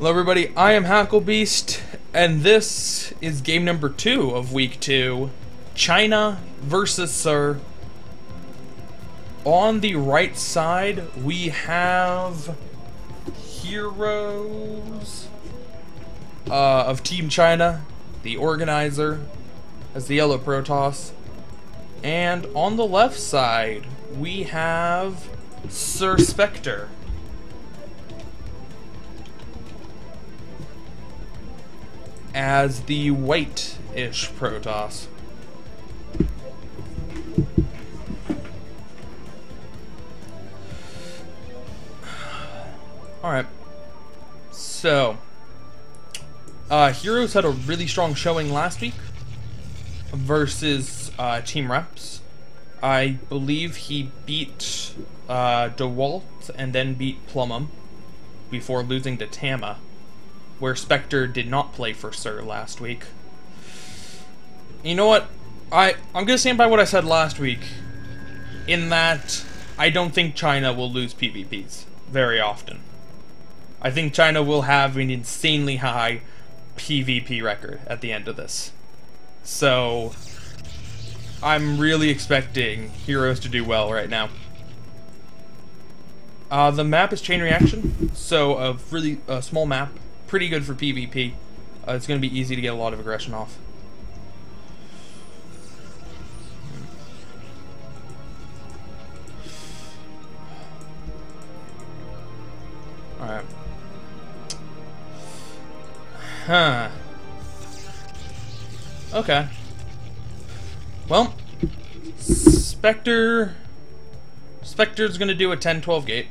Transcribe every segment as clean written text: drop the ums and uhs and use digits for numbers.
Hello everybody, I am Hacklebeast, and this is game number 2 of week 2, China versus Sir. On the right side, we have heroes of Team China, the organizer, as the yellow Protoss. And on the left side, we have Sir Specter. As the white-ish Protoss. Alright. So, Heroes had a really strong showing last week versus Team Reps. I believe he beat DeWalt and then beat Plumum before losing to Tama, where Specter did not play for Sir last week. You know what? I'm gonna stand by what I said last week, in that I don't think China will lose PvPs very often. I think China will have an insanely high PvP record at the end of this. So, I'm really expecting Heroes to do well right now. The map is chain reaction, so a really small map. Pretty good for PvP. It's going to be easy to get a lot of aggression off. Alright. Huh. Okay. Well, Specter's going to do a 10-12 gate.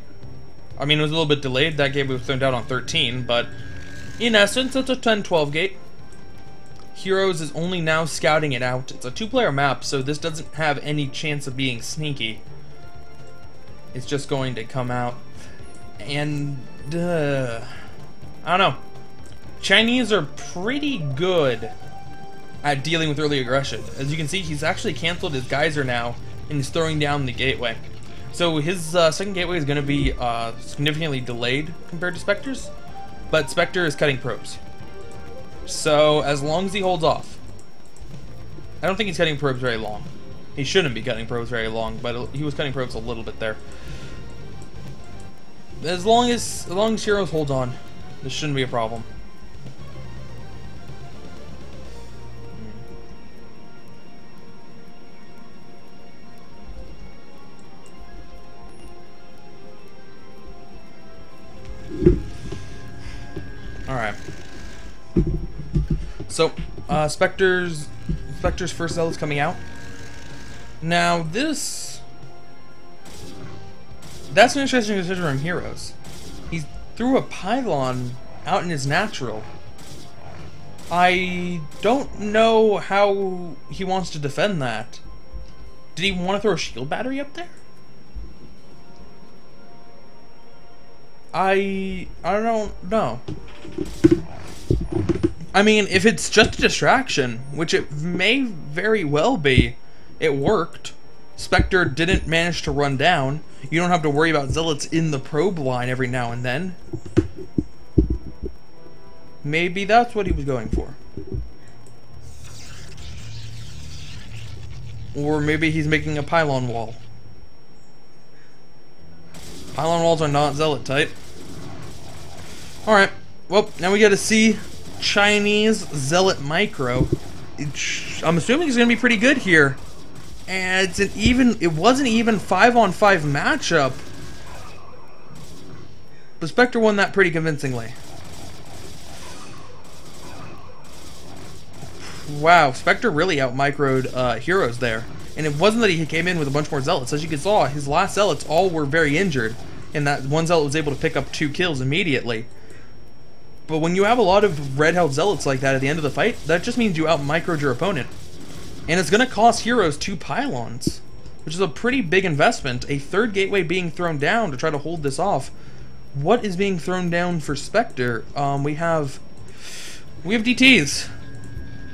I mean, it was a little bit delayed. That gate was thrown down on 13, but in essence, it's a 10-12 gate. Heroes is only now scouting it out. It's a 2-player map, so this doesn't have any chance of being sneaky. It's just going to come out. And, I don't know. Chinese are pretty good at dealing with early aggression. As you can see, he's actually canceled his geyser now, and he's throwing down the gateway. So his second gateway is going to be significantly delayed compared to Specter's. But Specter is cutting probes. So, as long as he holds off. I don't think he's cutting probes very long. He shouldn't be cutting probes very long, but he was cutting probes a little bit there. As long as Heroes hold on, this shouldn't be a problem. Alright. So, Specter's first zealot's coming out. Now, that's an interesting decision from Heroes. He threw a pylon out in his natural. I don't know how he wants to defend that. Did he want to throw a shield battery up there? I don't know. I mean, if it's just a distraction, which it may very well be, it worked. Specter didn't manage to run down. You don't have to worry about zealots in the probe line every now and then. Maybe that's what he was going for. Or maybe he's making a pylon wall. Pylon walls are not zealot type. Alright, well, now we gotta see Chinese Zealot Micro. I'm assuming he's gonna be pretty good here. And it was an even 5-on-5 matchup. But Specter won that pretty convincingly. Wow, Specter really out-microed Heroes there. And it wasn't that he came in with a bunch more zealots. As you can see, his last zealots all were very injured. And that one zealot was able to pick up 2 kills immediately. But when you have a lot of red-held zealots like that at the end of the fight, that just means you out-microed your opponent. And it's going to cost Heroes 2 pylons, which is a pretty big investment. A 3rd gateway being thrown down to try to hold this off. What is being thrown down for Specter? We have DTs.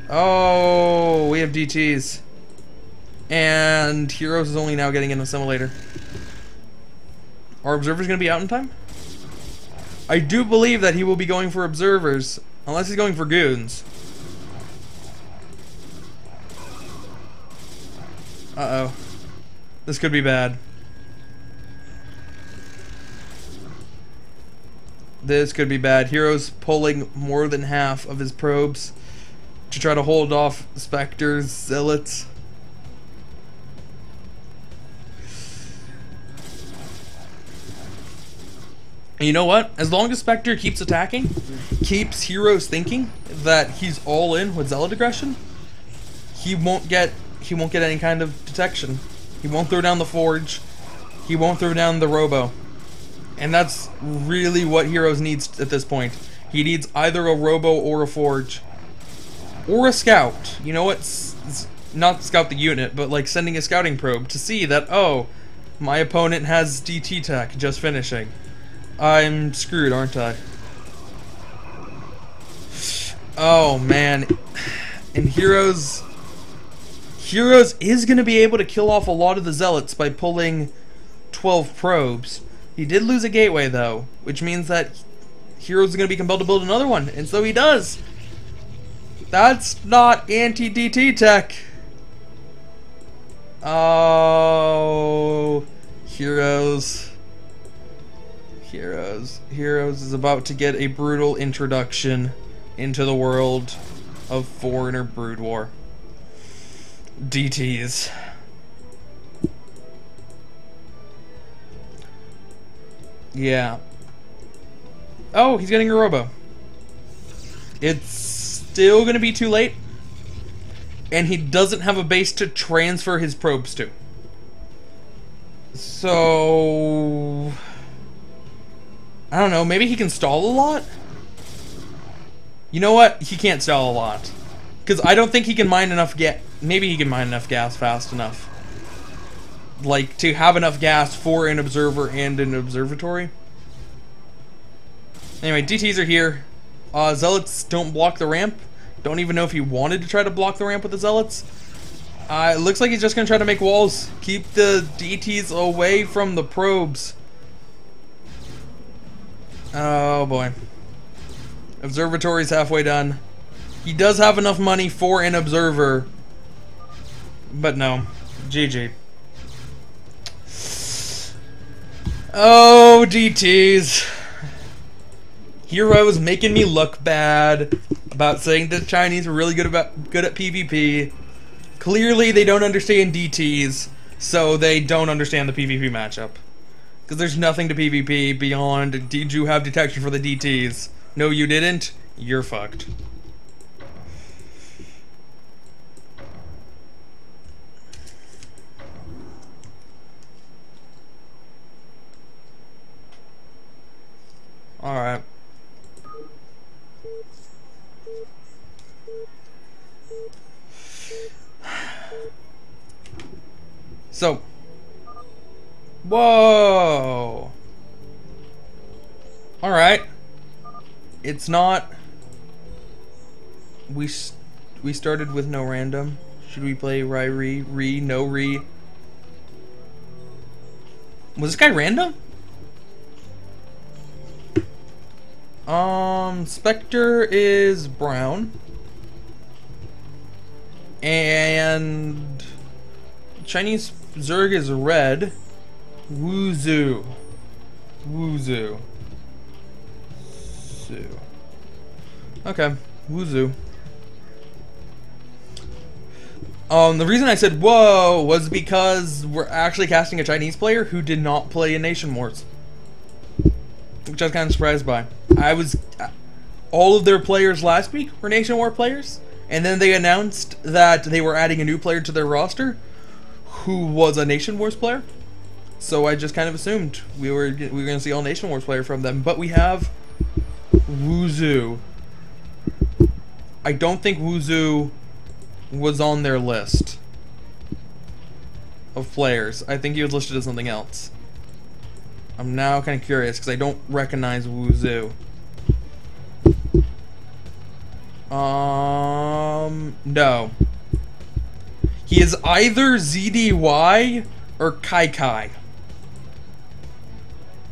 Oh, we have DTs. And Heroes is only now getting an assimilator. Are observers going to be out in time? I do believe that he will be going for observers, unless he's going for goons. Uh-oh. This could be bad. This could be bad. Hero's pulling more than half of his probes to try to hold off Specter's zealots. And you know what? As long as Specter keeps attacking, keeps Heroes thinking that he's all in with zealot aggression, he won't get any kind of detection. He won't throw down the forge. He won't throw down the robo. And that's really what Heroes needs at this point. He needs either a robo or a forge. Or a scout. You know what? Not scout the unit, but like sending a scouting probe to see that, oh, my opponent has DT tech just finishing. I'm screwed, aren't I? Oh, man. And Heroes is going to be able to kill off a lot of the zealots by pulling 12 probes. He did lose a gateway, though, which means that Heroes is going to be compelled to build another one, and so he does. That's not anti-DT tech. Oh, Heroes is about to get a brutal introduction into the world of Foreigner Brood War. DTs. Yeah. Oh, he's getting a robo. It's still gonna be too late, and he doesn't have a base to transfer his probes to. So I don't know, maybe he can stall a lot? You know what? He can't stall a lot. Because I don't think he can mine enough gas. Maybe he can mine enough gas fast enough. Like, to have enough gas for an observer and an observatory. Anyway, DTs are here. Zealots don't block the ramp. Don't even know if he wanted to try to block the ramp with the Zealots. It looks like he's just going to try to make walls. Keep the DTs away from the probes. Oh boy. Observatory's halfway done. He does have enough money for an observer. But no. GG. Oh, DTs. Heroes making me look bad about saying the Chinese were really good at PvP. Clearly they don't understand DTs, so they don't understand the PvP matchup. Because there's nothing to PvP beyond, did you have detection for the DTs? No, you didn't? You're fucked. Alright. So. Whoa. Alright. It's not. We started with no random. Should we play Rai no re? Was this guy random? Specter is brown. And Chinese Zerg is red. Wuzhu. Okay, Wuzhu. The reason I said whoa was because we're actually casting a Chinese player who did not play in Nation Wars, which I was kind of surprised by. All of their players last week were Nation War players, and then they announced that they were adding a new player to their roster who was a Nation Wars player. So I just kind of assumed we were going to see all Nation Wars player from them, but we have Wuzhu. I don't think Wuzhu was on their list of players. I think he was listed as something else. I'm now kind of curious because I don't recognize Wuzhu. No. He is either ZDY or Kai Kai.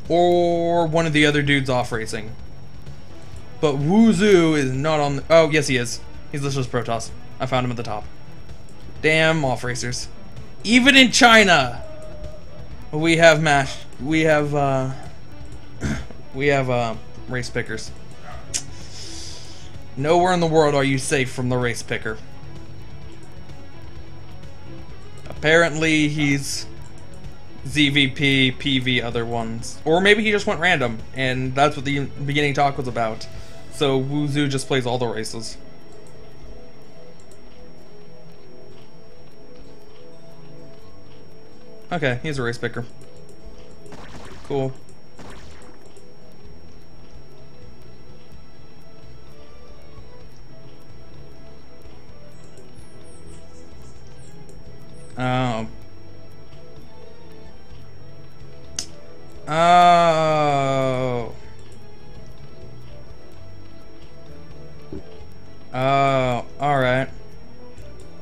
or one of the other dudes off racing. But Wuzu is not on the... Oh, yes he is. He's listed as Protoss. I found him at the top. Damn off racers. Even in China, we have race pickers. Nowhere in the world are you safe from the race picker. Apparently he's ZVP, PV, other ones. Or maybe he just went random, and that's what the beginning talk was about. So Wuzu just plays all the races. Okay, he's a race picker. Cool. Oh. Oh. Oh. Alright.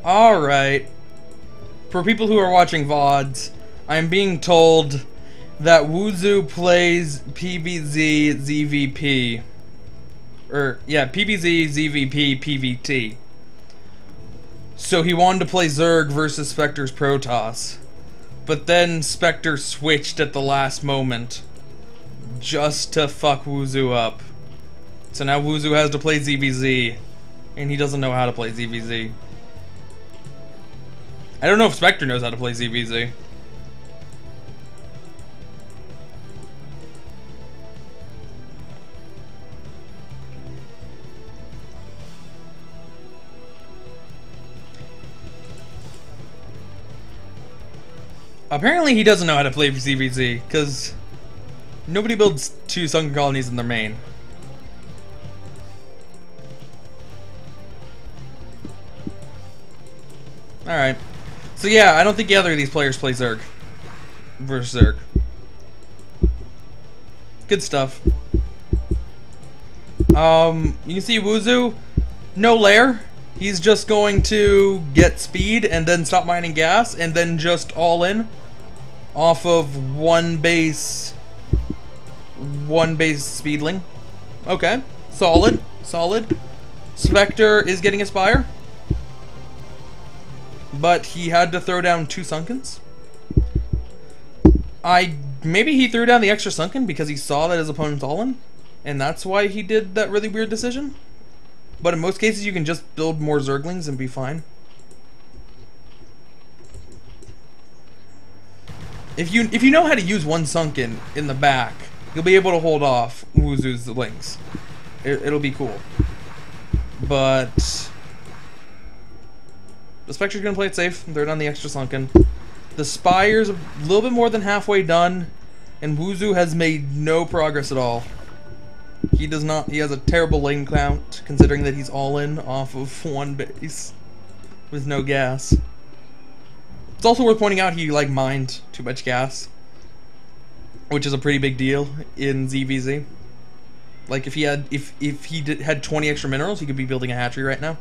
Alright. For people who are watching VODs, I'm being told that Wuzu plays PBZ ZVP. Yeah, PBZ ZVP PVT. So he wanted to play Zerg versus Specter's Protoss. But then Specter switched at the last moment. Just to fuck Wuzu up. So now Wuzu has to play ZVZ. And he doesn't know how to play ZVZ. I don't know if Specter knows how to play ZVZ. Apparently he doesn't know how to play ZVZ, because nobody builds 2 sunken colonies in their main. Alright. So yeah, I don't think either of these players play Zerg. Versus Zerg. Good stuff. You can see Wuzu, no lair. He's just going to get speed and then stop mining gas and then just all in off of one base speedling. Okay, solid, solid. Specter is getting a Spire, but he had to throw down 2 Sunkens. Maybe he threw down the extra Sunken because he saw that his opponent's all in, and that's why he did that really weird decision. But in most cases, you can just build more Zerglings and be fine. If you know how to use 1 Sunken in the back, you'll be able to hold off Wuzu's Lings. It'll be cool. But the Spectre's gonna play it safe. They're on the extra Sunken. The Spire's a little bit more than halfway done, and Wuzu has made no progress at all. He does not. He has a terrible lane count, considering that he's all in off of 1 base with no gas. It's also worth pointing out he mined too much gas, which is a pretty big deal in ZVZ. Like if he had had 20 extra minerals, he could be building a hatchery right now.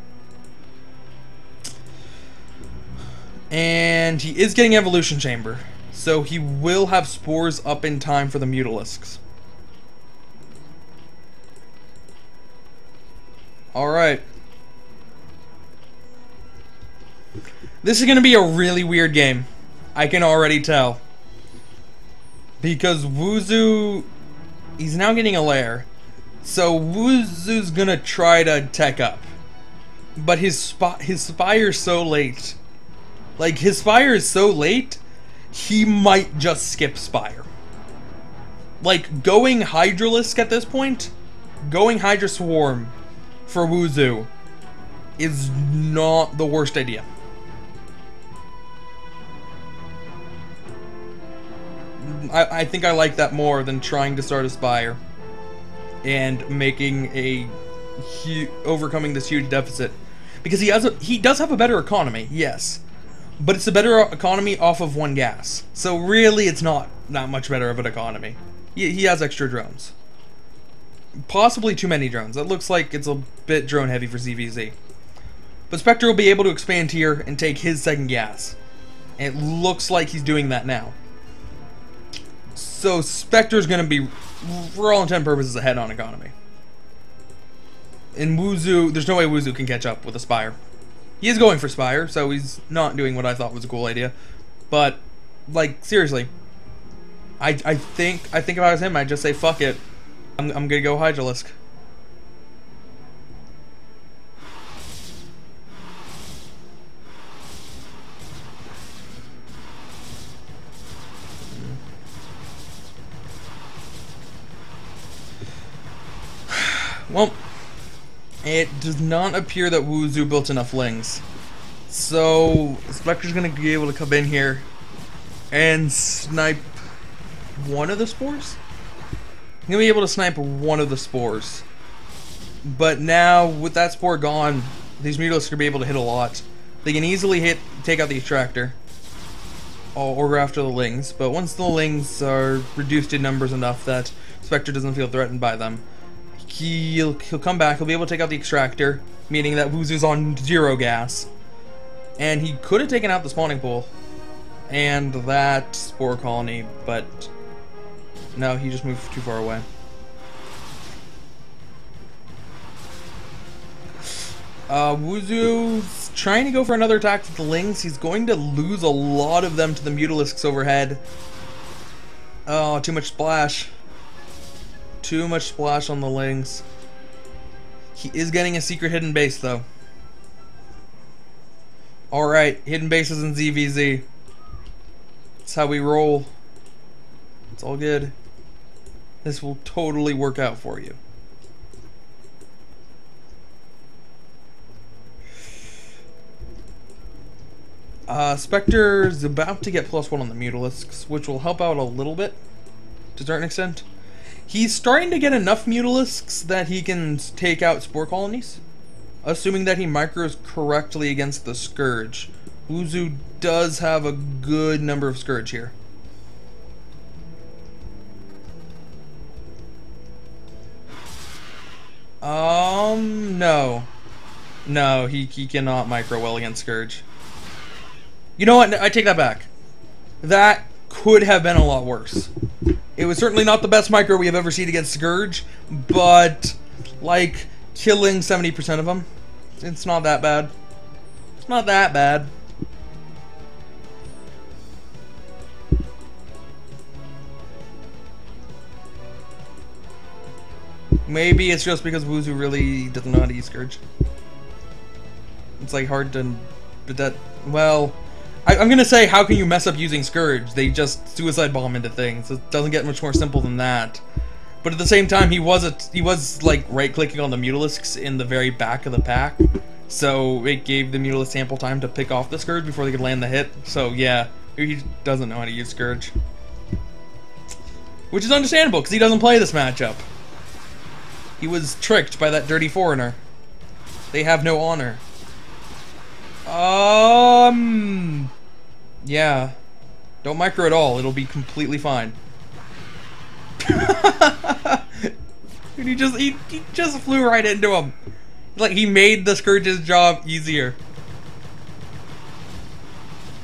And he is getting Evolution Chamber, so he will have spores up in time for the Mutalisks. Alright. This is going to be a really weird game. I can already tell. Because Wuzu, he's now getting a lair. So Wuzu's going to try to tech up. But his Spire's so late. Like, his Spire is so late, he might just skip Spire. Like, going Hydralisk at this point, going Hydra Swarm for Wuzu is not the worst idea. I think I like that more than trying to start a Spire and making overcoming this huge deficit, because he does have a better economy, yes, but it's a better economy off of 1 gas. So really, it's not that much better of an economy. He has extra drones. Possibly too many drones. That looks like it's a bit drone heavy for ZVZ. But Specter will be able to expand here and take his 2nd gas. And it looks like he's doing that now. So Specter's gonna be, for all intent and purposes, ahead on economy. And Wuzu, there's no way Wuzu can catch up with a Spire. He is going for Spire, so he's not doing what I thought was a cool idea. But, like, seriously, I think if I was him, I'd just say fuck it. I'm gonna go Hydralisk. Well, it does not appear that Wuzu built enough Lings. So, Specter's gonna be able to come in here and snipe one of the spores? I'm gonna be able to snipe one of the spores. But now, with that spore gone, these Mutalisks are gonna be able to hit a lot. They can easily take out the Extractor. Or go after the Lings. But once the Lings are reduced in numbers enough that Specter doesn't feel threatened by them, he'll come back, he'll be able to take out the Extractor, meaning that Wuzu's on 0 gas. And he could have taken out the spawning pool and that spore colony, but no, he just moved too far away. Wuzu's trying to go for another attack with the Lings. He's going to lose a lot of them to the Mutalisks overhead. Oh, too much splash. Too much splash on the Lings. He is getting a secret hidden base, though. Alright, hidden bases in ZVZ. That's how we roll. It's all good. This will totally work out for you. Specter's about to get +1 on the Mutalisks, which will help out a little bit, to a certain extent. He's starting to get enough Mutalisks that he can take out spore colonies, assuming that he micros correctly against the Scourge. Wuzu does have a good number of Scourge here. No. No, he cannot micro well against Scourge. You know what? I take that back. That could have been a lot worse. It was certainly not the best micro we have ever seen against Scourge, but, like, killing 70% of them, it's not that bad. It's not that bad. Maybe it's just because Wuzu really doesn't know how to use Scourge. It's, like, hard to... But that... Well... I'm gonna say, how can you mess up using Scourge? They just suicide bomb into things. It doesn't get much more simple than that. But at the same time, he was like right-clicking on the Mutalisks in the very back of the pack, so it gave the Mutalisks ample time to pick off the Scourge before they could land the hit. So yeah, he doesn't know how to use Scourge, which is understandable because he doesn't play this matchup. He was tricked by that dirty foreigner. They have no honor. Yeah. Don't micro at all. It'll be completely fine. And he just flew right into him. Like, he made the Scourge's job easier.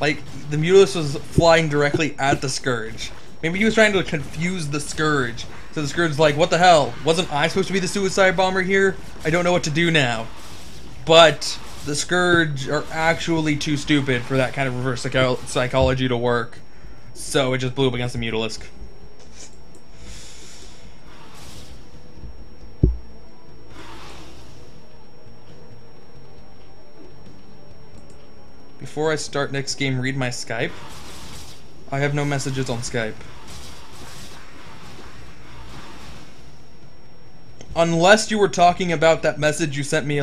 Like, the Mutalisk was flying directly at the Scourge. Maybe he was trying to confuse the Scourge. So the Scourge's like, what the hell? Wasn't I supposed to be the suicide bomber here? I don't know what to do now. But the Scourge are actually too stupid for that kind of reverse psychology to work. So it just blew up against the Mutalisk. Before I start next game, read my Skype. I have no messages on Skype. Unless you were talking about that message you sent me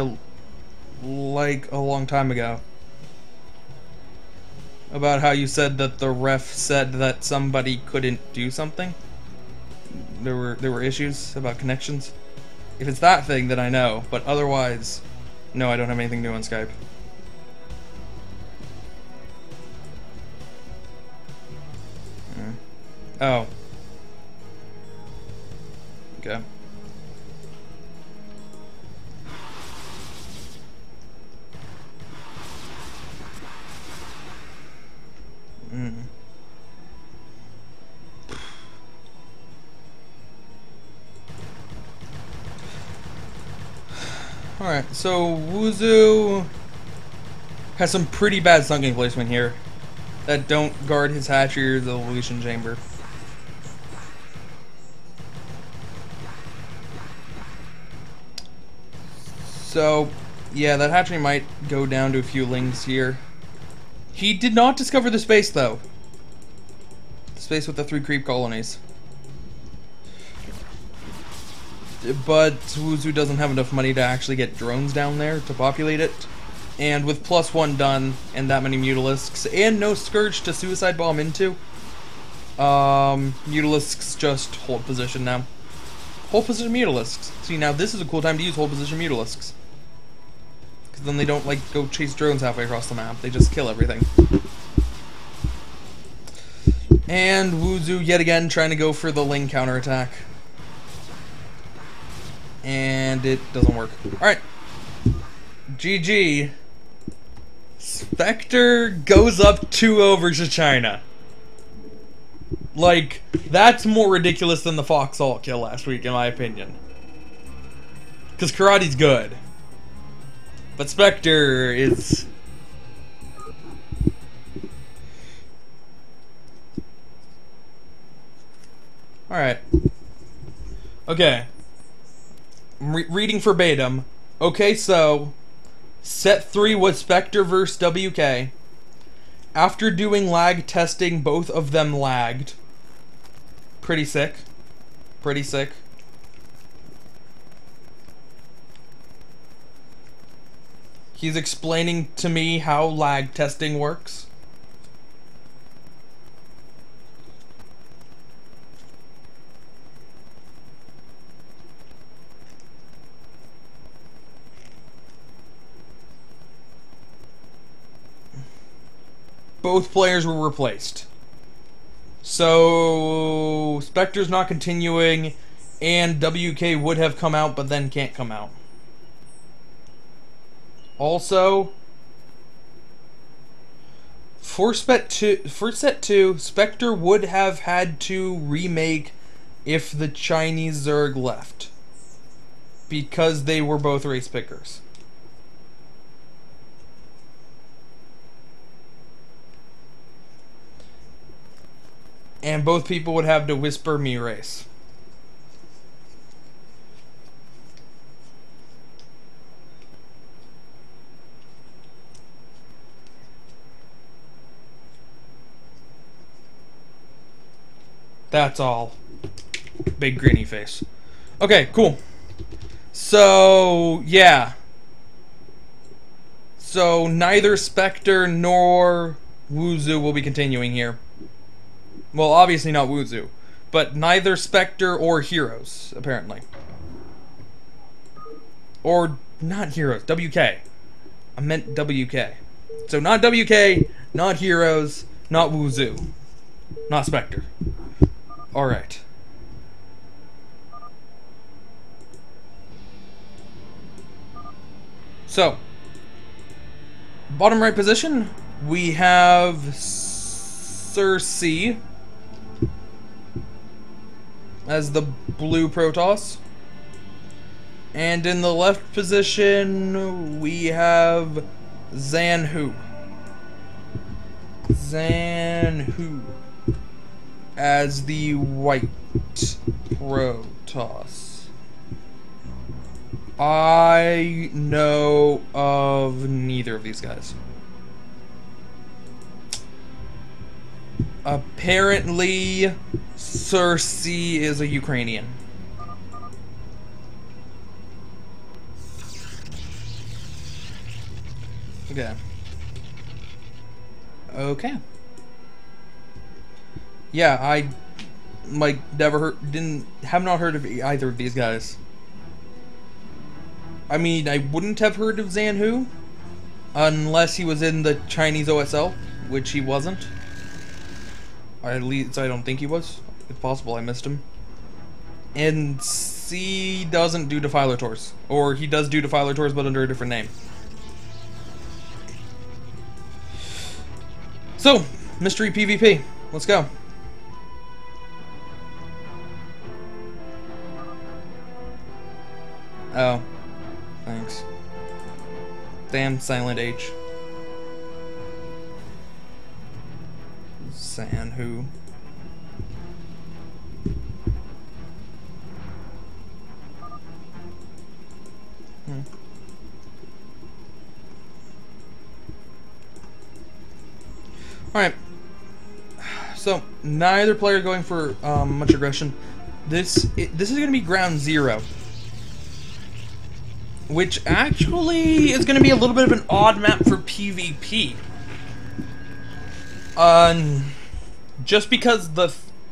like a long time ago. About how you said that the ref said that somebody couldn't do something. There were issues about connections. If it's that thing, then I know. But otherwise, no, I don't have anything new on Skype. Oh. Okay. Alright, so Wuzu has some pretty bad sunken placement here that don't guard his hatchery or the evolution chamber. So, yeah, that hatchery might go down to a few lings here. He did not discover the space, though. The space with the 3 creep colonies. But Wuzu doesn't have enough money to actually get drones down there to populate it. And with +1 done, and that many Mutalisks, and no Scourge to suicide bomb into, Mutalisks just hold position now. Hold position Mutalisks. See, now this is a cool time to use hold position Mutalisks. Because then they don't, like, go chase drones halfway across the map. They just kill everything. And Wuzu, yet again, trying to go for the Ling counterattack. And it doesn't work. Alright. GG. Specter goes up 2-0 to China. Like, that's more ridiculous than the Fox Alt kill last week, in my opinion. Because Karate's good. But Specter is... Alright. Okay. I'm reading verbatim. Okay, so... Set 3 was Specter vs. WK. After doing lag testing, both of them lagged. Pretty sick. Pretty sick. He's explaining to me how lag testing works. Both players were replaced. So Specter's not continuing, and WK would have come out, but then can't come out. Also, for set 2, Specter would have had to remake if the Chinese Zerg left, because they were both race pickers. And both people would have to whisper me race. That's all. Big grinny face. Okay, cool. So, yeah. So, neither Specter nor Wuzu will be continuing here. Well, obviously not Wuzu, but neither Specter or Heroes, apparently. Or, not Heroes, WK. I meant WK. So, not WK, not Heroes, not Wuzu, not Specter. Alright. So, bottom right position, we have Sir C as the blue Protoss. And in the left position, we have Zanhu. Zanhu as the white Protoss. I know of neither of these guys. Apparently, Sir C is a Ukrainian. Okay. Okay. Yeah, I have not heard of either of these guys. I mean, I wouldn't have heard of Zanhu unless he was in the Chinese OSL, which he wasn't. Or at least I don't think he was. If possible, I missed him. And C doesn't do Defiler Tours. Or he does do Defiler Tours, but under a different name. So, mystery PvP. Let's go. Oh. Thanks. Damn Silent H. Sanhu. Alright. So, neither player going for much aggression. This is going to be ground zero. Which actually is going to be a little bit of an odd map for PvP. Just because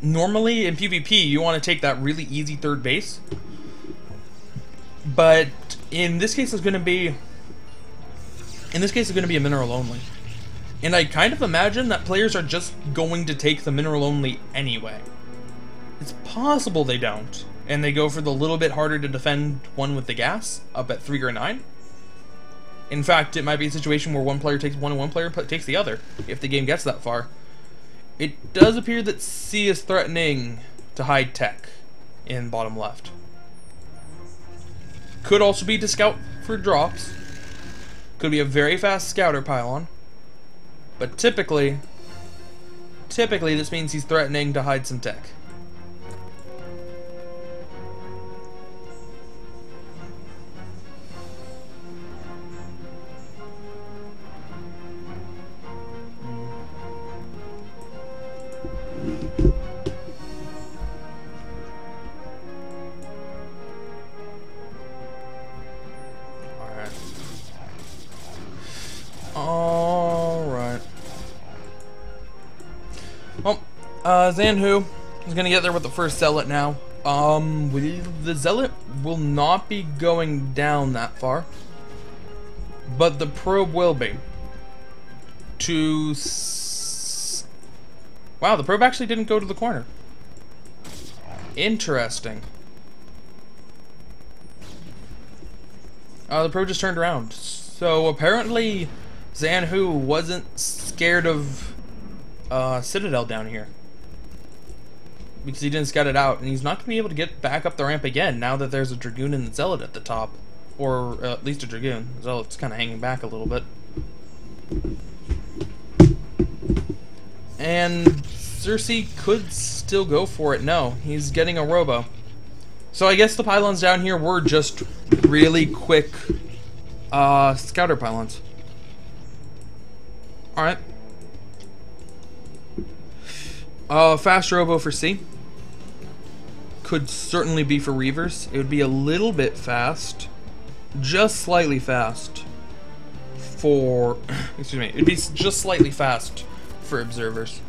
normally in PvP you want to take that really easy third base. But in this case it's going to be a mineral only. And I kind of imagine that players are just going to take the mineral only anyway. It's possible they don't, and they go for the little bit harder to defend one with the gas, up at 3 or 9. In fact, it might be a situation where one player takes one and one player takes the other, if the game gets that far. It does appear that C is threatening to hide tech in bottom left. Could also be to scout for drops. Could be a very fast scouter pylon. But typically this means he's threatening to hide some tech. Alright. Well, Zanhu is gonna get there with the first zealot now. The zealot will not be going down that far, but the probe will be. Wow, the probe actually didn't go to the corner. Interesting. The probe just turned around. So apparently Zanhu wasn't scared of Citadel down here, because he didn't scout it out, and he's not going to be able to get back up the ramp again now that there's a Dragoon and a Zealot at the top. Or at least a Dragoon. Zealot's kind of hanging back a little bit. And Cersei could still go for it. No, he's getting a Robo. So I guess the pylons down here were just really quick scouter pylons. Alright. Fast Robo for C. Could certainly be for Reavers. It would be a little bit fast. Just slightly fast for... excuse me. It would be just slightly fast for Observers.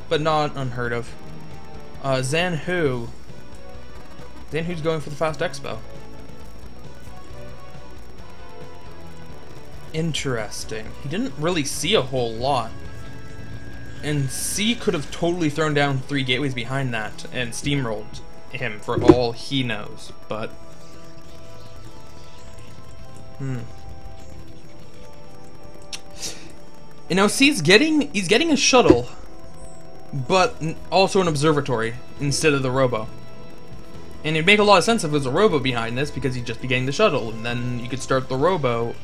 But not unheard of. Zanhu. Zanhu's going for the Fast Expo. Interesting. He didn't really see a whole lot. And C could have totally thrown down 3 gateways behind that and steamrolled him for all he knows, but... You know, C's he's getting a shuttle, but also an observatory instead of the Robo. And it'd make a lot of sense if it was a Robo behind this, because he'd just be getting the shuttle, and then you could start the Robo,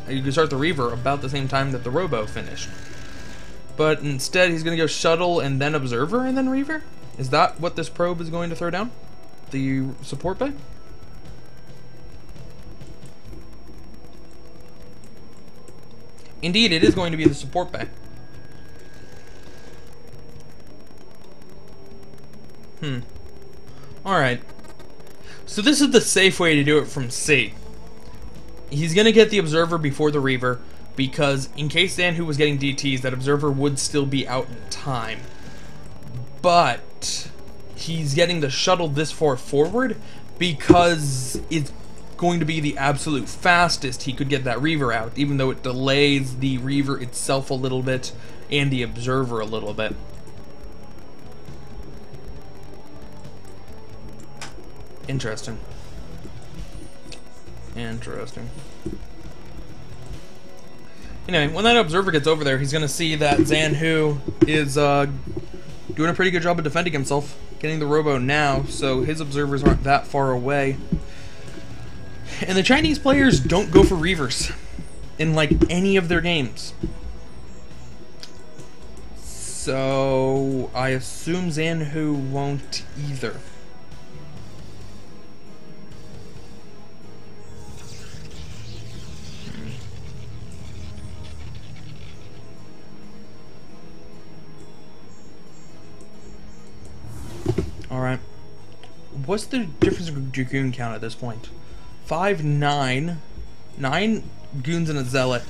you could start the Reaver about the same time that the Robo finished. But instead, he's going to go shuttle and then observer and then Reaver? Is that what this probe is going to throw down? The support bay? Indeed, it is going to be the support bay. Alright. So this is the safe way to do it from C. He's going to get the observer before the Reaver, because in case Zanhu was getting DTs, that observer would still be out in time. But he's getting the shuttle this far forward because it's going to be the absolute fastest he could get that Reaver out, even though it delays the Reaver itself a little bit and the observer a little bit. Interesting. Interesting. Anyway, when that observer gets over there, he's going to see that Zanhu is doing a pretty good job of defending himself, getting the Robo now, so his observers aren't that far away. And the Chinese players don't go for Reavers. in like any of their games. So I assume Zanhu won't either. Alright. What's the difference in Dragoon count at this point? 5, 9. 9 Goons and a Zealot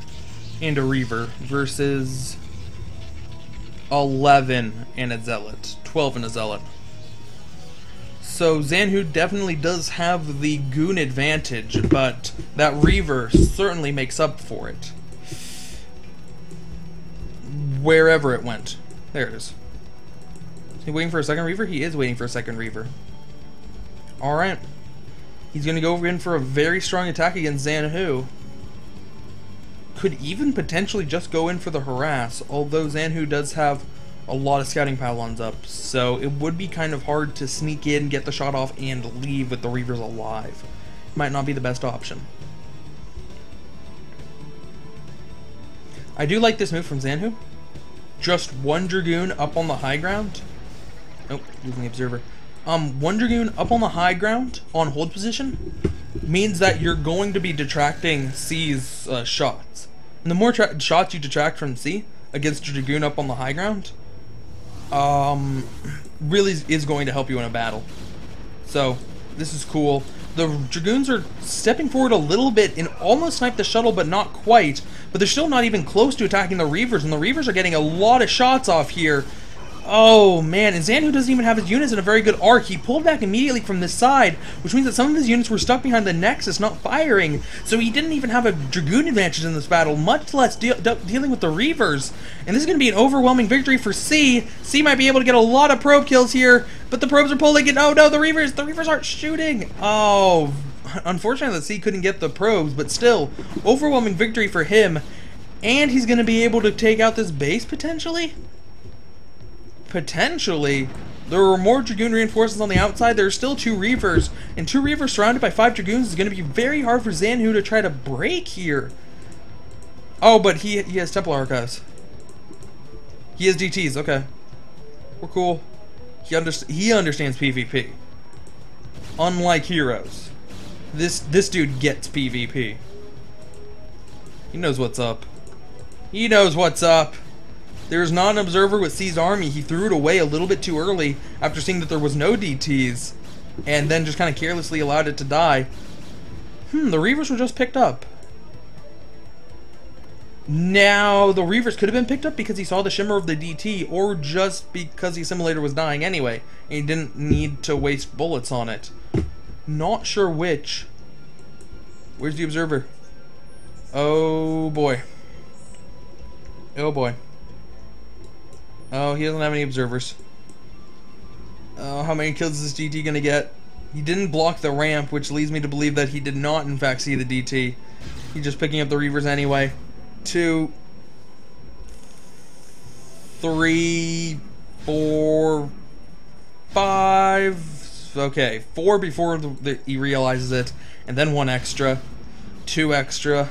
and a Reaver versus 11 and a Zealot. 12 and a Zealot. So Zanhu definitely does have the Goon advantage, but that Reaver certainly makes up for it. Wherever it went. There it is. Is he waiting for a second Reaver? He is waiting for a second Reaver. Alright. He's going to go in for a very strong attack against Zanhu. Could even potentially just go in for the harass, although Zanhu does have a lot of scouting pylons up, so it would be kind of hard to sneak in, get the shot off, and leave with the Reavers alive. Might not be the best option. I do like this move from Zanhu. Just one Dragoon up on the high ground. Oh, losing the observer. One Dragoon up on the high ground on hold position means that you're going to be detracting C's shots. And the more shots you detract from C against your Dragoon up on the high ground, really is going to help you in a battle. So, this is cool. The Dragoons are stepping forward a little bit and almost snipe the shuttle, but not quite. But they're still not even close to attacking the Reavers, and the Reavers are getting a lot of shots off here. Oh man, and Zanhu doesn't even have his units in a very good arc. He pulled back immediately from this side, which means that some of his units were stuck behind the Nexus, not firing. So he didn't even have a Dragoon advantage in this battle, much less dealing with the Reavers. And this is going to be an overwhelming victory for C. C might be able to get a lot of probe kills here, but the probes are pulling it. Oh no, the Reavers aren't shooting. Oh, unfortunately that C couldn't get the probes, but still, overwhelming victory for him. And he's going to be able to take out this base potentially? Potentially. There were more Dragoon reinforcements on the outside. There are still 2 Reavers, and 2 Reavers surrounded by 5 Dragoons is going to be very hard for Zanhu to try to break here. Oh, but he has Templar Archives. He has DTs, okay. We're cool. He understands PvP. Unlike Heroes. This dude gets PvP. He knows what's up. He knows what's up. There's not an observer with C's army. He threw it away a little bit too early after seeing that there was no DTs, and then just kind of carelessly allowed it to die. The Reavers were just picked up. Now, the Reavers could have been picked up because he saw the shimmer of the DT, or just because the assimilator was dying anyway, and he didn't need to waste bullets on it. Not sure which. Where's the observer? Oh boy. Oh boy. Oh, he doesn't have any observers. Oh, how many kills is this DT gonna get? He didn't block the ramp, which leads me to believe that he did not, in fact, see the DT. He's just picking up the Reavers anyway. 2, 3, 4, 5. Okay, 4 before he realizes it, and then 1 extra, 2 extra.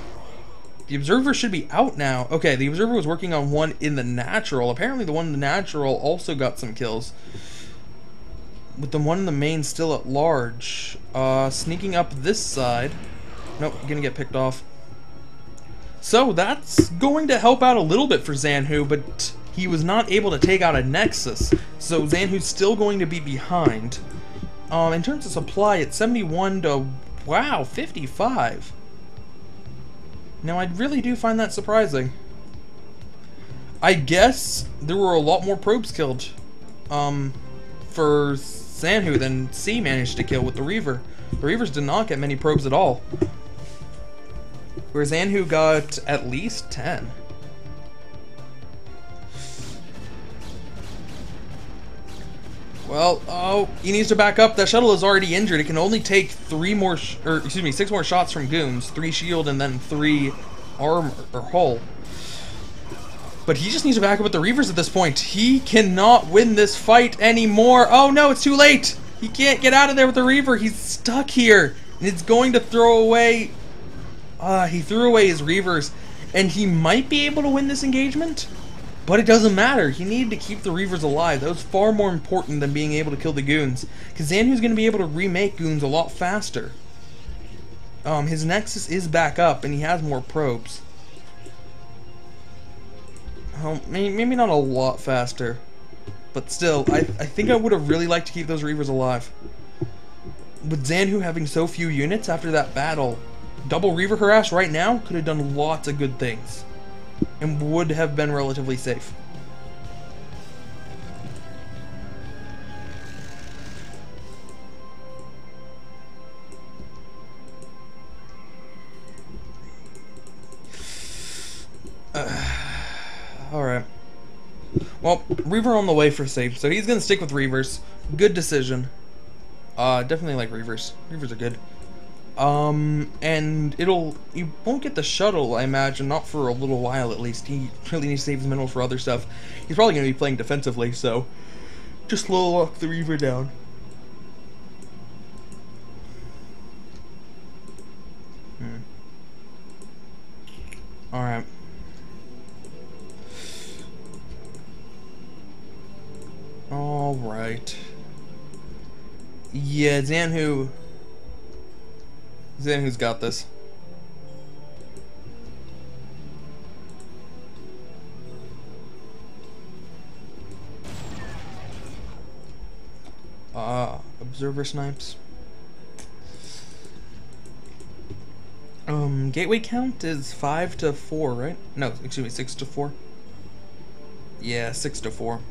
The observer should be out now. Okay, the observer was working on one in the natural. Apparently the one in the natural also got some kills. With the one in the main still at large. Sneaking up this side. Nope, gonna get picked off. So that's going to help out a little bit for Zanhu, but he was not able to take out a Nexus. So Zanhu's still going to be behind. In terms of supply, it's 71 to, wow, 55. Now, I really do find that surprising. I guess there were a lot more probes killed for Zanhu than C managed to kill with the Reaver. The Reavers did not get many probes at all. Whereas Zanhu got at least 10. Well, oh, he needs to back up. That shuttle is already injured. It can only take 6 more shots from Goons, 3 shield and then 3 armor or hull. But he just needs to back up with the Reavers at this point. He cannot win this fight anymore. Oh no, it's too late. He can't get out of there with the Reaver. He's stuck here, and it's going to throw away. He threw away his Reavers. And he might be able to win this engagement, but it doesn't matter. He needed to keep the Reavers alive. That was far more important than being able to kill the goons, because Xanhu's going to be able to remake goons a lot faster. His Nexus is back up, and he has more probes. Maybe not a lot faster, but still, I think I would have really liked to keep those Reavers alive. With Xanhu having so few units after that battle, double Reaver harass right now could have done lots of good things, and would have been relatively safe. Alright. Well, Reaver on the way for safe, so he's gonna stick with Reavers. Good decision. Definitely like Reavers. Reavers are good. And you won't get the shuttle, I imagine, not for a little while at least. He really needs to save his minerals for other stuff. He's probably gonna be playing defensively, so just slow walk the Reaver down. Alright. Alright. Yeah, Xanhu's got this. Observer snipes. Gateway count is 5 to 4, right? No, excuse me, 6 to 4. Yeah, 6 to 4.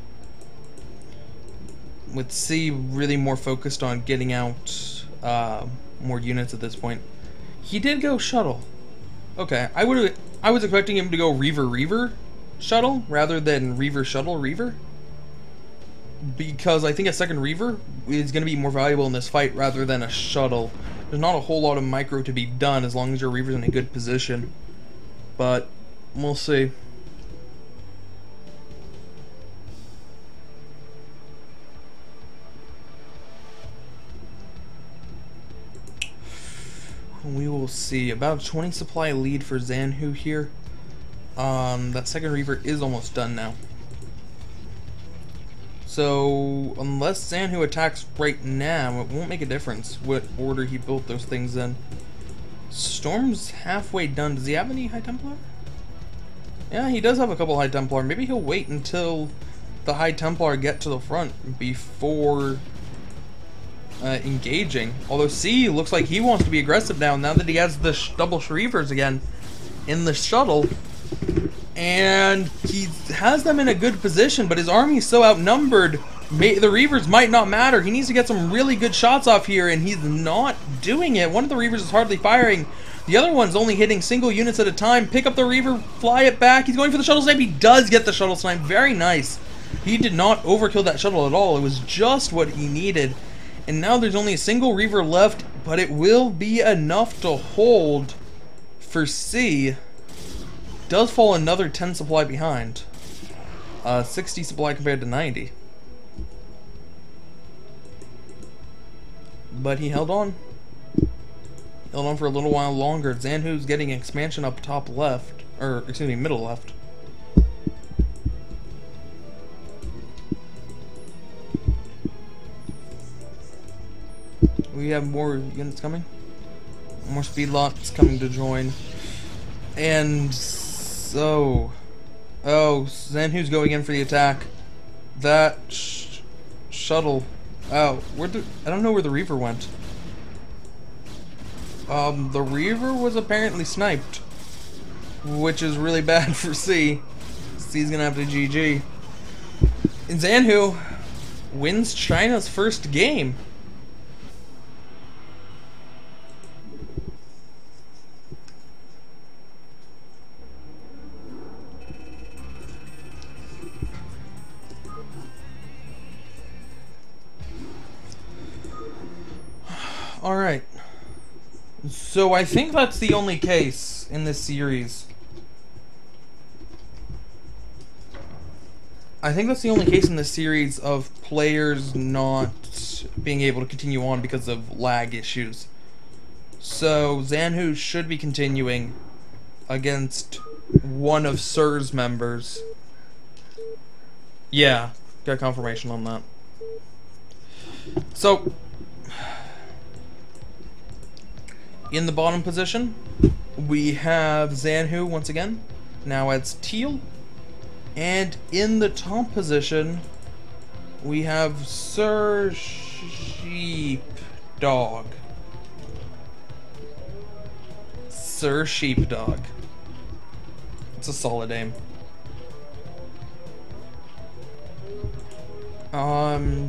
With C really more focused on getting out more units at this point. He did go shuttle. Okay, I was expecting him to go Reaver shuttle rather than Reaver shuttle Reaver, because I think a second Reaver is going to be more valuable in this fight rather than a shuttle. There's not a whole lot of micro to be done as long as your Reaver's in a good position, but we'll see. We will see. About a 20 supply lead for Xanhu here. That second Reaver is almost done now. So, unless Xanhu attacks right now, it won't make a difference what order he built those things in. Storm's halfway done. Does he have any High Templar? Yeah, he does have a couple High Templar. Maybe he'll wait until the High Templar get to the front before engaging. Although C looks like he wants to be aggressive now that he has the double Reavers again in the shuttle. And he has them in a good position, but his army is so outnumbered, the Reavers might not matter. He needs to get some really good shots off here, and he's not doing it. One of the Reavers is hardly firing. The other one's only hitting single units at a time. Pick up the Reaver, fly it back. He's going for the shuttle snipe. He does get the shuttle snipe. Very nice. He did not overkill that shuttle at all. It was just what he needed. And now there's only a single Reaver left, but it will be enough to hold for C. Does fall another 10 supply behind. 60 supply compared to 90. But he held on. Held on for a little while longer. Xanhu's getting expansion up top left. Or, excuse me, middle left. We have more units coming. More speed lots coming to join. And so, Xanhu's going in for the attack. That shuttle. Oh, I don't know where the Reaver went. The Reaver was apparently sniped, which is really bad for C. C's gonna have to GG. And Xanhu wins China's first game. Alright, so I think that's the only case in this series. I think that's the only case in this series of players not being able to continue on because of lag issues. So Xanhu should be continuing against one of Sir's members. Yeah, got confirmation on that. So, in the bottom position, we have Zanhu once again. Now it's Teal. And in the top position, we have Sir Sheepdog. Sir Sheepdog. It's a solid name.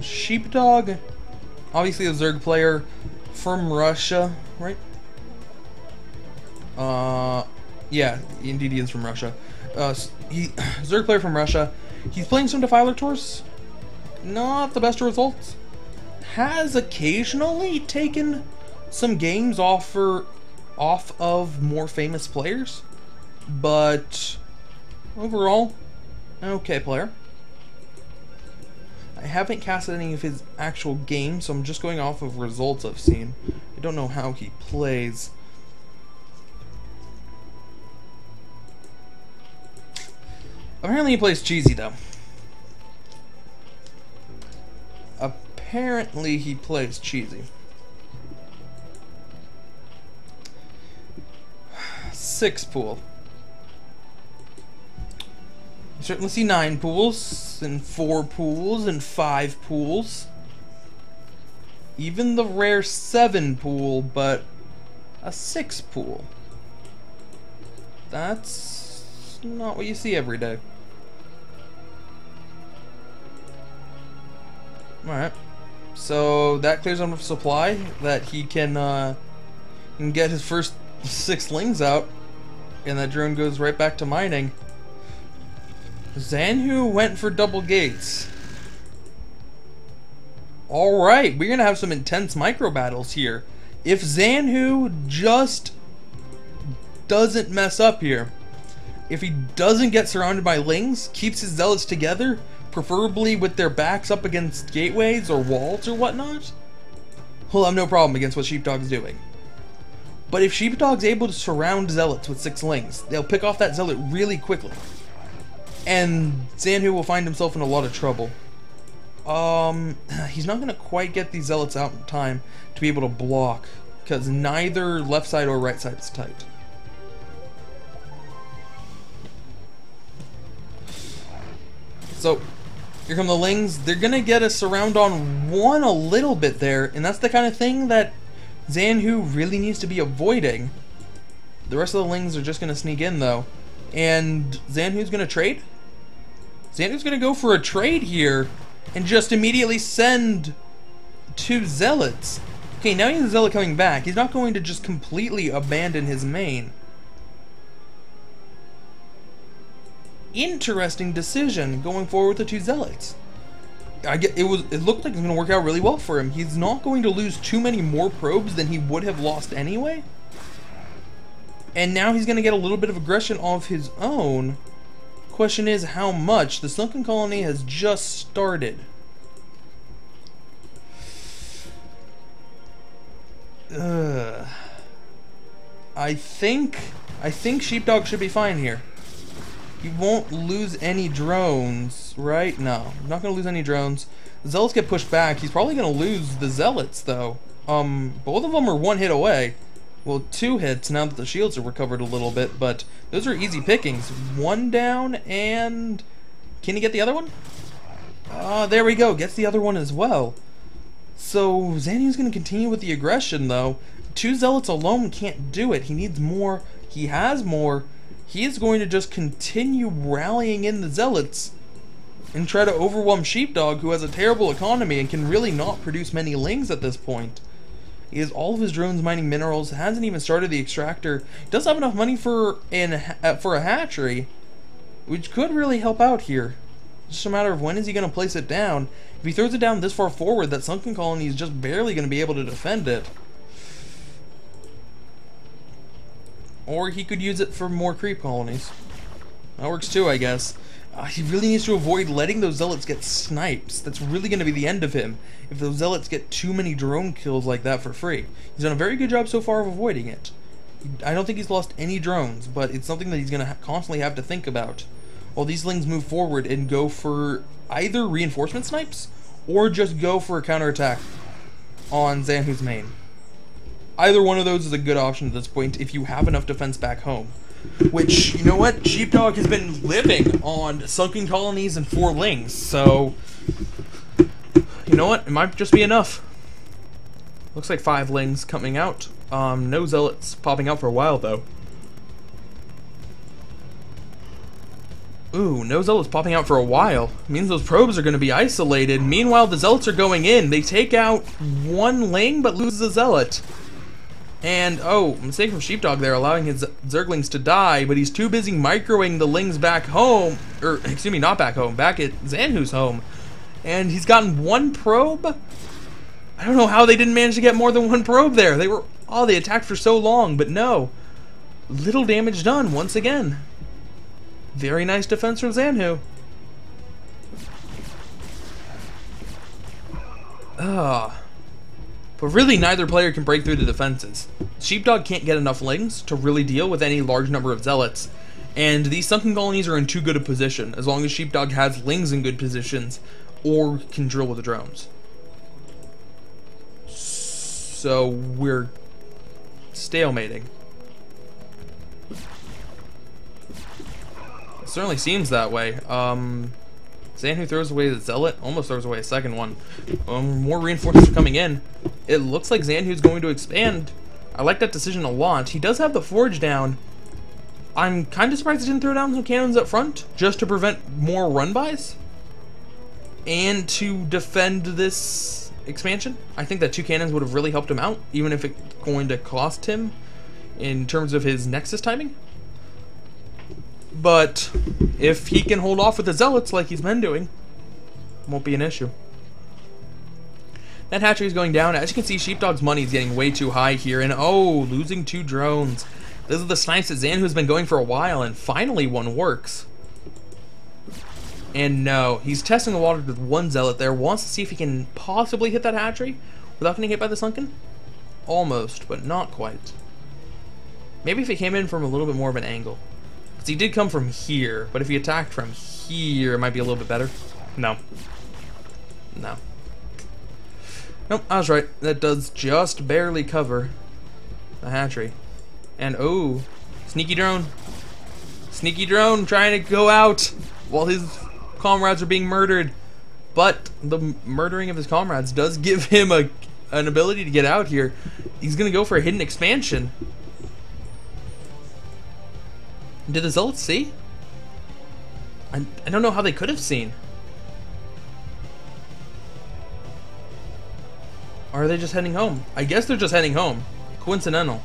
Sheepdog, obviously a Zerg player from Russia, right? Yeah, indeed he is from Russia. Zerg player from Russia. He's playing some Defiler tours. Not the best results. Has occasionally taken some games off of more famous players, but overall, okay player. I haven't casted any of his actual games, so I'm just going off of results I've seen. I don't know how he plays. Apparently he plays cheesy, though. Apparently he plays cheesy. 6 pool. You certainly see 9 pools, and 4 pools, and 5 pools. Even the rare 7 pool, but a 6 pool. That's not what you see every day. Alright. So that clears enough supply that he can get his first 6 lings out, and that drone goes right back to mining. Zanhu went for double gates. Alright, we're gonna have some intense micro battles here. If Zanhu just doesn't mess up here, if he doesn't get surrounded by lings, keeps his zealots together, preferably with their backs up against gateways or walls or whatnot, he'll have no problem against what Sheepdog's doing. But if Sheepdog's able to surround zealots with 6 lings, they'll pick off that zealot really quickly. And Zanhu will find himself in a lot of trouble. He's not going to quite get these zealots out in time to be able to block, because neither left side or right side is tight. So, here come the lings. They're going to get a surround on one a little bit there, and that's the kind of thing that Zanhu really needs to be avoiding. The rest of the lings are just going to sneak in, though. And Zanhu's going to trade? Zanhu's going to go for a trade here and just immediately send 2 zealots. Okay, now he has a zealot coming back. He's not going to just completely abandon his main. Interesting decision going forward with the 2 zealots. It looked like it was going to work out really well for him. He's not going to lose too many more probes than he would have lost anyway. And now he's going to get a little bit of aggression of his own. Question is how much. The Sunken Colony has just started. I think Sheepdog should be fine here. He won't lose any drones, right? No, he's not going to lose any drones. The Zealots get pushed back. He's probably going to lose the Zealots, though. Both of them are 1 hit away. Well, 2 hits now that the shields are recovered a little bit, but those are easy pickings. 1 down, and can he get the other one? There we go. Gets the other one as well. So Zanhu's going to continue with the aggression, though. 2 zealots alone can't do it. He needs more. He has more. He is going to just continue rallying in the zealots and try to overwhelm Sheepdog, who has a terrible economy and can really not produce many lings at this point. He has all of his drones mining minerals, hasn't even started the extractor. He does have enough money for a hatchery, which could really help out here. It's just a matter of when is he going to place it down. If he throws it down this far forward, that Sunken Colony is just barely going to be able to defend it. Or he could use it for more creep colonies. That works too, I guess. He really needs to avoid letting those zealots get snipes. That's really going to be the end of him if those zealots get too many drone kills like that for free. He's done a very good job so far of avoiding it. I don't think he's lost any drones, but it's something that he's going to constantly have to think about while these Lings move forward and go for either reinforcement snipes or just go for a counterattack on Zanhu's main. Either one of those is a good option at this point if you have enough defense back home. Which, you know what? Sheepdog has been living on sunken colonies and 4 Lings, so you know what? It might just be enough. Looks like 5 Lings coming out. No Zealots popping out for a while, though. Ooh, no Zealots popping out for a while. Means those probes are going to be isolated. Meanwhile, the Zealots are going in. They take out 1 Ling, but loses a Zealot. And, oh, mistake from Sheepdog there, allowing his Zerglings to die, but he's too busy microing the Lings back home, or, excuse me, not back home, back at Zanhu's home. And he's gotten 1 probe? I don't know how they didn't manage to get more than 1 probe there. They attacked for so long, but no. Little damage done, once again. Very nice defense from Zanhu. But really, neither player can break through the defenses. Sheepdog can't get enough Lings to really deal with any large number of Zealots. And these sunken colonies are in too good a position, as long as Sheepdog has Lings in good positions, or can drill with the drones. So, we're stalemating. It certainly seems that way. Zanhu throws away the Zealot, almost throws away a second one. More reinforcements are coming in. It looks like Zanhu's going to expand. I like that decision a lot. He does have the Forge down. I'm kind of surprised he didn't throw down some cannons up front, just to prevent more run-bys. And to defend this expansion. I think that 2 cannons would have really helped him out, even if it's going to cost him in terms of his Nexus timing. But if he can hold off with the Zealots like he's been doing, won't be an issue. That hatchery is going down. As you can see, Sheepdog's money is getting way too high here. And oh, losing 2 drones. Those are the snipes that Zanhu's been going for a while, and finally one works. And no, he's testing the water with 1 Zealot there. Wants to see if he can possibly hit that hatchery without getting hit by the sunken. Almost, but not quite. Maybe if he came in from a little bit more of an angle. Because he did come from here, but if he attacked from here, it might be a little bit better. No. No. Nope, I was right. That does just barely cover the hatchery. And oh, sneaky drone. Sneaky drone trying to go out while his comrades are being murdered. But the murdering of his comrades does give him an ability to get out here. He's going to go for a hidden expansion. Did the Zealots see? I don't know how they could have seen. Or are they just heading home? I guess they're just heading home. Coincidental.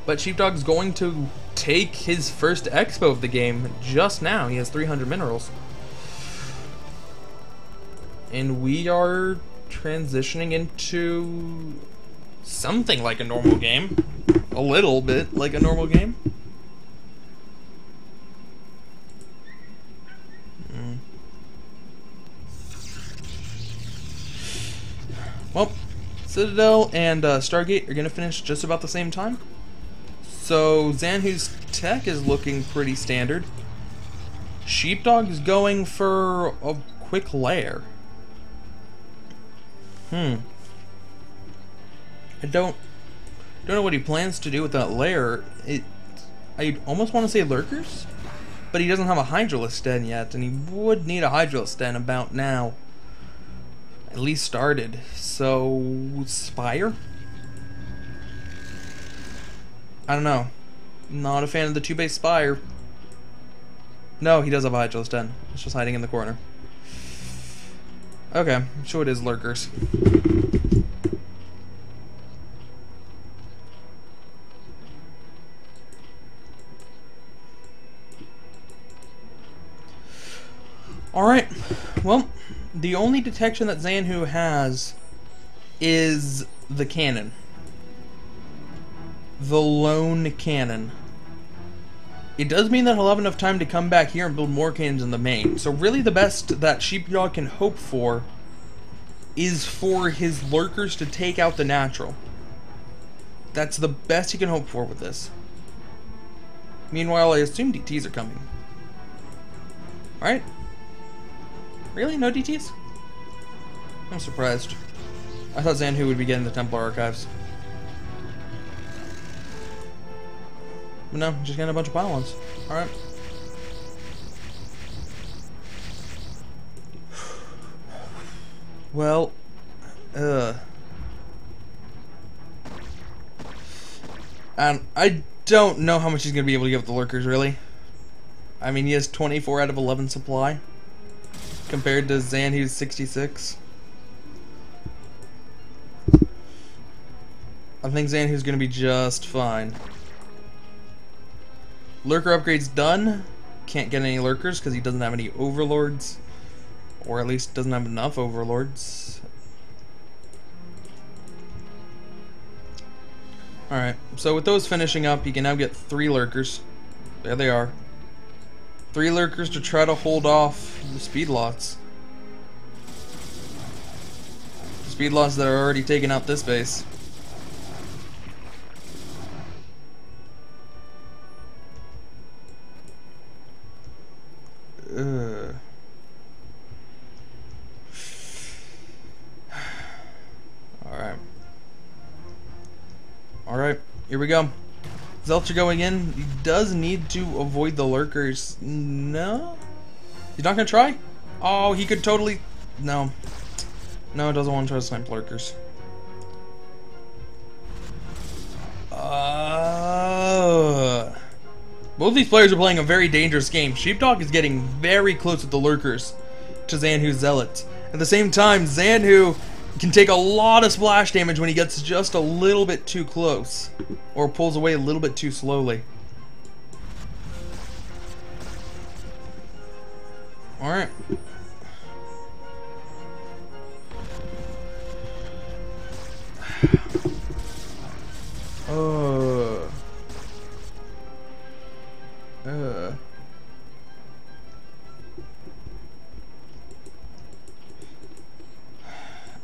But Sheepdog's going to take his first expo of the game just now. He has 300 minerals. And we are transitioning into something like a normal game. A little bit like a normal game. Well, Citadel and Stargate are going to finish just about the same time. So Zanhu's tech is looking pretty standard. Sheepdog is going for a quick lair. I don't know what he plans to do with that lair. I almost want to say lurkers, but he doesn't have a Hydralisk den yet, and he would need a Hydralisk den about now. At least started. So Spire? I don't know. Not a fan of the 2-base Spire. No, he does have a Hydralisk den. It's just hiding in the corner. Okay, so it is lurkers. Alright, well, the only detection that Zanhu has is the cannon. The lone cannon. It does mean that he'll have enough time to come back here and build more cannons in the main. So really the best that Sheepdog can hope for is for his lurkers to take out the natural. That's the best you can hope for with this. Meanwhile, I assume DTs are coming. Alright. Really? No DTs? I'm surprised. I thought Zanhu would be getting the Templar Archives. But no, just getting a bunch of pylons. Alright. Well, and I don't know how much he's going to be able to give with the lurkers, really. I mean, he has 24 out of 11 supply, compared to Zanhu's 66. I think Zanhu's going to be just fine. Lurker upgrade's done. Can't get any lurkers because he doesn't have any overlords. Or at least doesn't have enough overlords. Alright, so with those finishing up, you can now get 3 lurkers. There they are. 3 lurkers to try to hold off the speed lots. The speed lots that are already taking out this base. Alright, here we go. Zelch going in. He does need to avoid the lurkers. No? He's not gonna try? Oh, he could totally... No. No, it doesn't want to try to snipe lurkers. Both these players are playing a very dangerous game. Sheepdog is getting very close with the lurkers to Zanhu's zealots. At the same time, Zanhu can take a lot of splash damage when he gets just a little bit too close, or pulls away a little bit too slowly. Alright.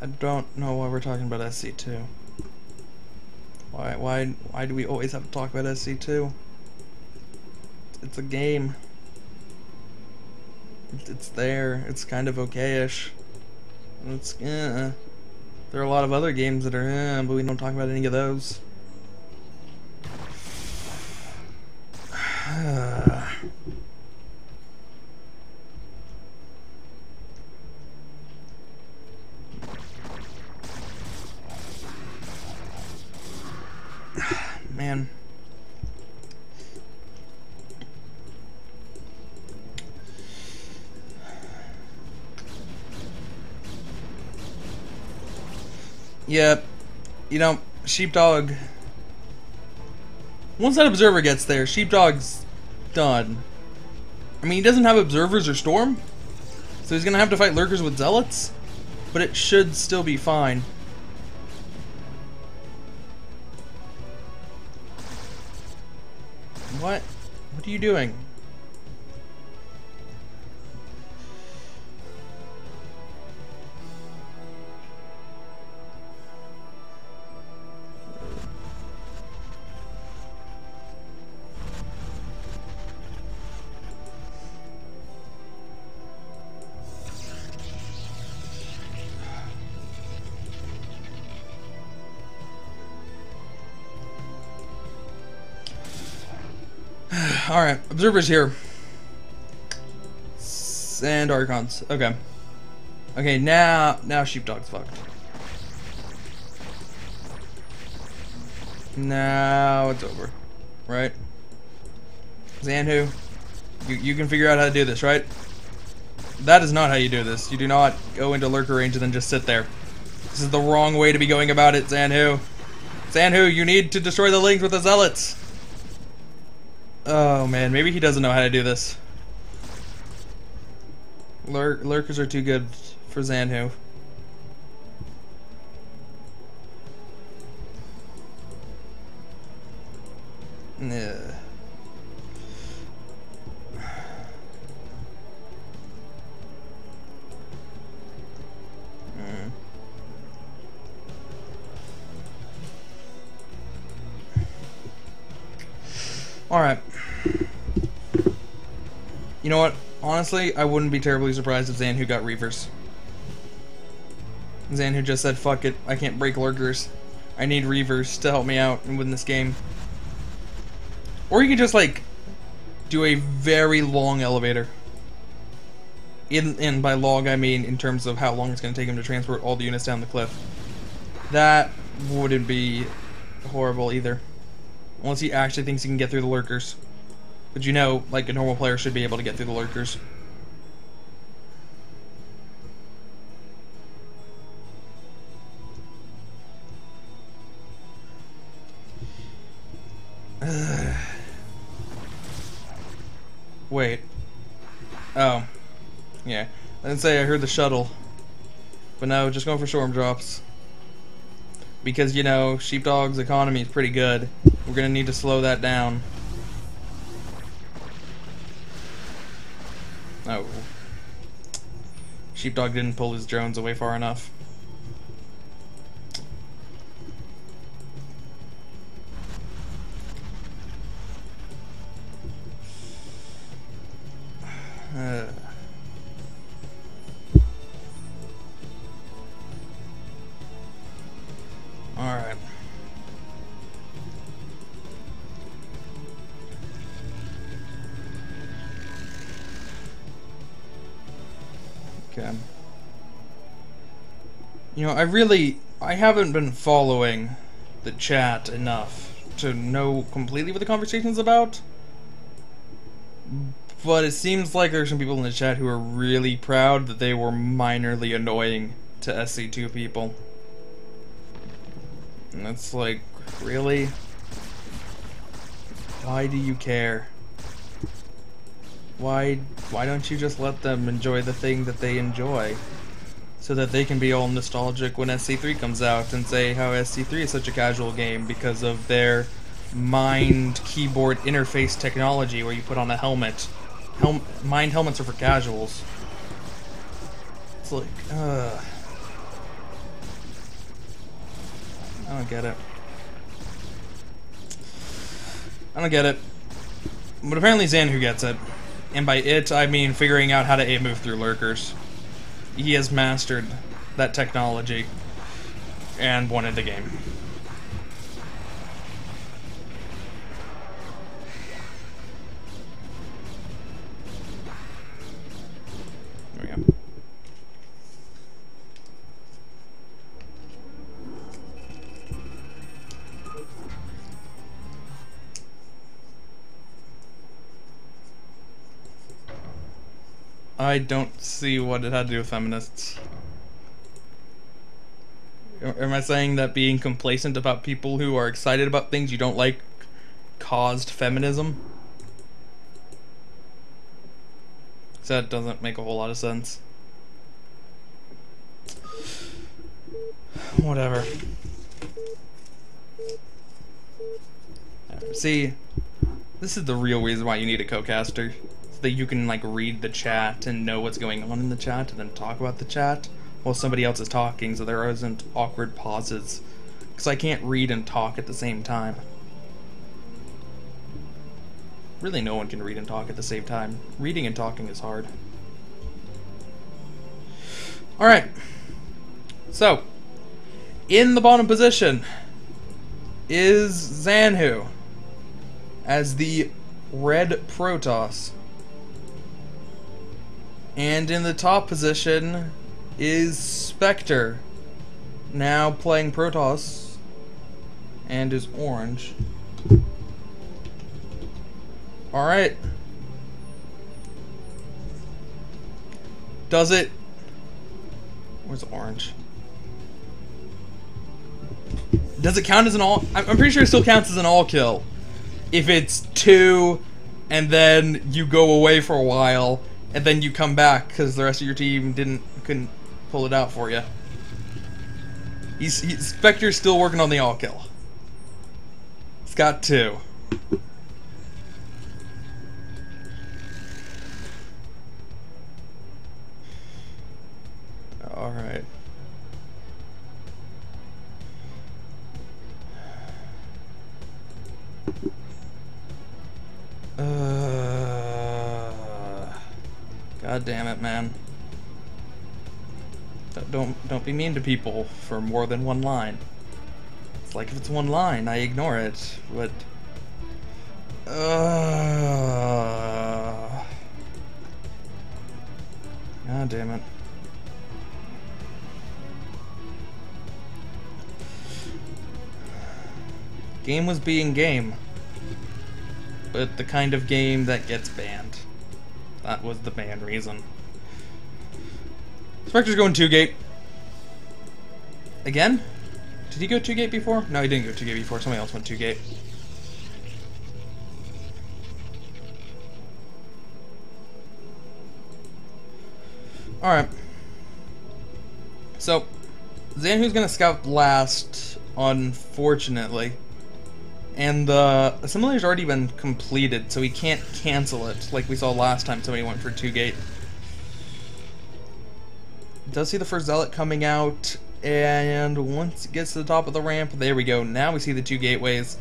I don't know why we're talking about SC2. Why do we always have to talk about SC2? It's a game. It's there. It's kind of okay-ish. It's there are a lot of other games that are but we don't talk about any of those. Man. Yep. You know, Sheepdog... Once that observer gets there, Sheepdog's done. I mean, he doesn't have observers or storm, so he's gonna have to fight lurkers with zealots, but it should still be fine. What? What are you doing? Alright, observers here. And Archons. Okay. Okay, now Sheepdog's fucked. Now it's over. Right? Zanhu, you can figure out how to do this, right? That is not how you do this. You do not go into lurker range and then just sit there. This is the wrong way to be going about it, Zanhu. Zanhu, you need to destroy the links with the zealots. Oh man, maybe he doesn't know how to do this. Lurkers are too good for Zanhu. Yeah. Alright. You know what? Honestly, I wouldn't be terribly surprised if Zanhu got Reavers. Zanhu just said, fuck it, I can't break lurkers. I need Reavers to help me out and win this game. Or you can just, like, do a very long elevator. And by long, I mean in terms of how long it's going to take him to transport all the units down the cliff. That wouldn't be horrible either. Unless he actually thinks he can get through the lurkers. But you know, like, a normal player should be able to get through the lurkers. Wait. Oh. Yeah. I didn't say I heard the shuttle. But no, just going for storm drops. Because, you know, Sheepdog's economy is pretty good. We're gonna need to slow that down. Oh. Sheepdog didn't pull his drones away far enough. Alright. Okay. You know, I haven't been following the chat enough to know completely what the conversation's about. But it seems like there's some people in the chat who are really proud that they were minorly annoying to SC2 people. And it's like, really? Why do you care? Why don't you just let them enjoy the thing that they enjoy? So that they can be all nostalgic when SC3 comes out and say how SC3 is such a casual game because of their mind keyboard interface technology where you put on a helmet. Mind helmets are for casuals. It's like, I don't get it. I don't get it. But apparently Zanhu gets it. And by it, I mean figuring out how to A-move through lurkers. He has mastered that technology and won the game. There we go. I don't see what it had to do with feminists. Am I saying that being complacent about people who are excited about things you don't like caused feminism? So that doesn't make a whole lot of sense. Whatever. See, this is the real reason why you need a co-caster. That you can like read the chat and know what's going on in the chat and then talk about the chat while somebody else is talking so there isn't awkward pauses. Because I can't read and talk at the same time. Really no one can read and talk at the same time. Reading and talking is hard. Alright. So, in the bottom position is Zanhu as the red Protoss. And in the top position is Specter, now playing Protoss, and is orange. Alright. Does it... Where's orange? Does it count as an all... I'm pretty sure it still counts as an all kill. If it's 2, and then you go away for a while, and then you come back because the rest of your team couldn't pull it out for you. Spectre's still working on the all kill. It's got 2. All right. damn it, man. Don't be mean to people for more than one line. It's like if it's one line, I ignore it, but... God damn it. Game was being game. But the kind of game that gets banned. That was the ban reason. Specter's going 2-gate. Again? Did he go 2-gate before? No, he didn't go 2-gate before. Somebody else went 2-gate. Alright. So, Zanhu's gonna scout last, unfortunately. And the assimilator's already been completed, so he can't cancel it, like we saw last time somebody went for 2-gate. Does see the first zealot coming out, and once it gets to the top of the ramp, there we go. Now we see the 2 gateways.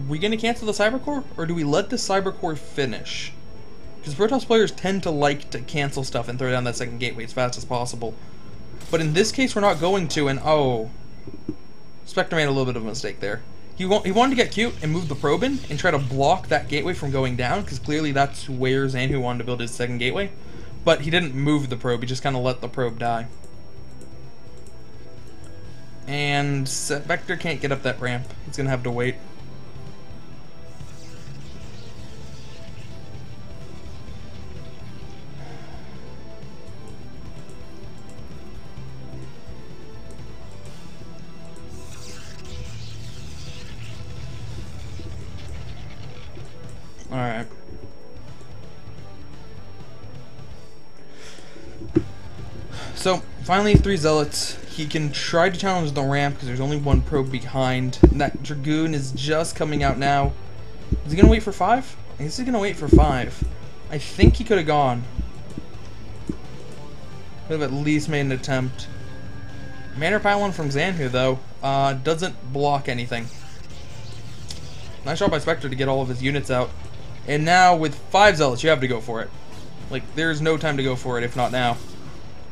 We gonna cancel the Cybercore, or do we let the Cybercore finish? Because Protoss players tend to like to cancel stuff and throw down that second gateway as fast as possible. But in this case, we're not going to, and oh, Specter made a little bit of a mistake there. He wanted to get cute and move the probe in and try to block that gateway from going down, because clearly that's where Zanhu wanted to build his second gateway. But he didn't move the probe, he just kind of let the probe die. And Specter can't get up that ramp. He's going to have to wait. Alright. So, finally 3 zealots. He can try to challenge the ramp because there's only 1 probe behind. And that Dragoon is just coming out now. Is he going to wait for 5? I guess he's going to wait for 5. I think he could have gone. Could have at least made an attempt. Manor Pylon from Zanhu, though, doesn't block anything. Nice shot by Specter to get all of his units out. And now, with 5 zealots, you have to go for it. Like, there's no time to go for it, if not now.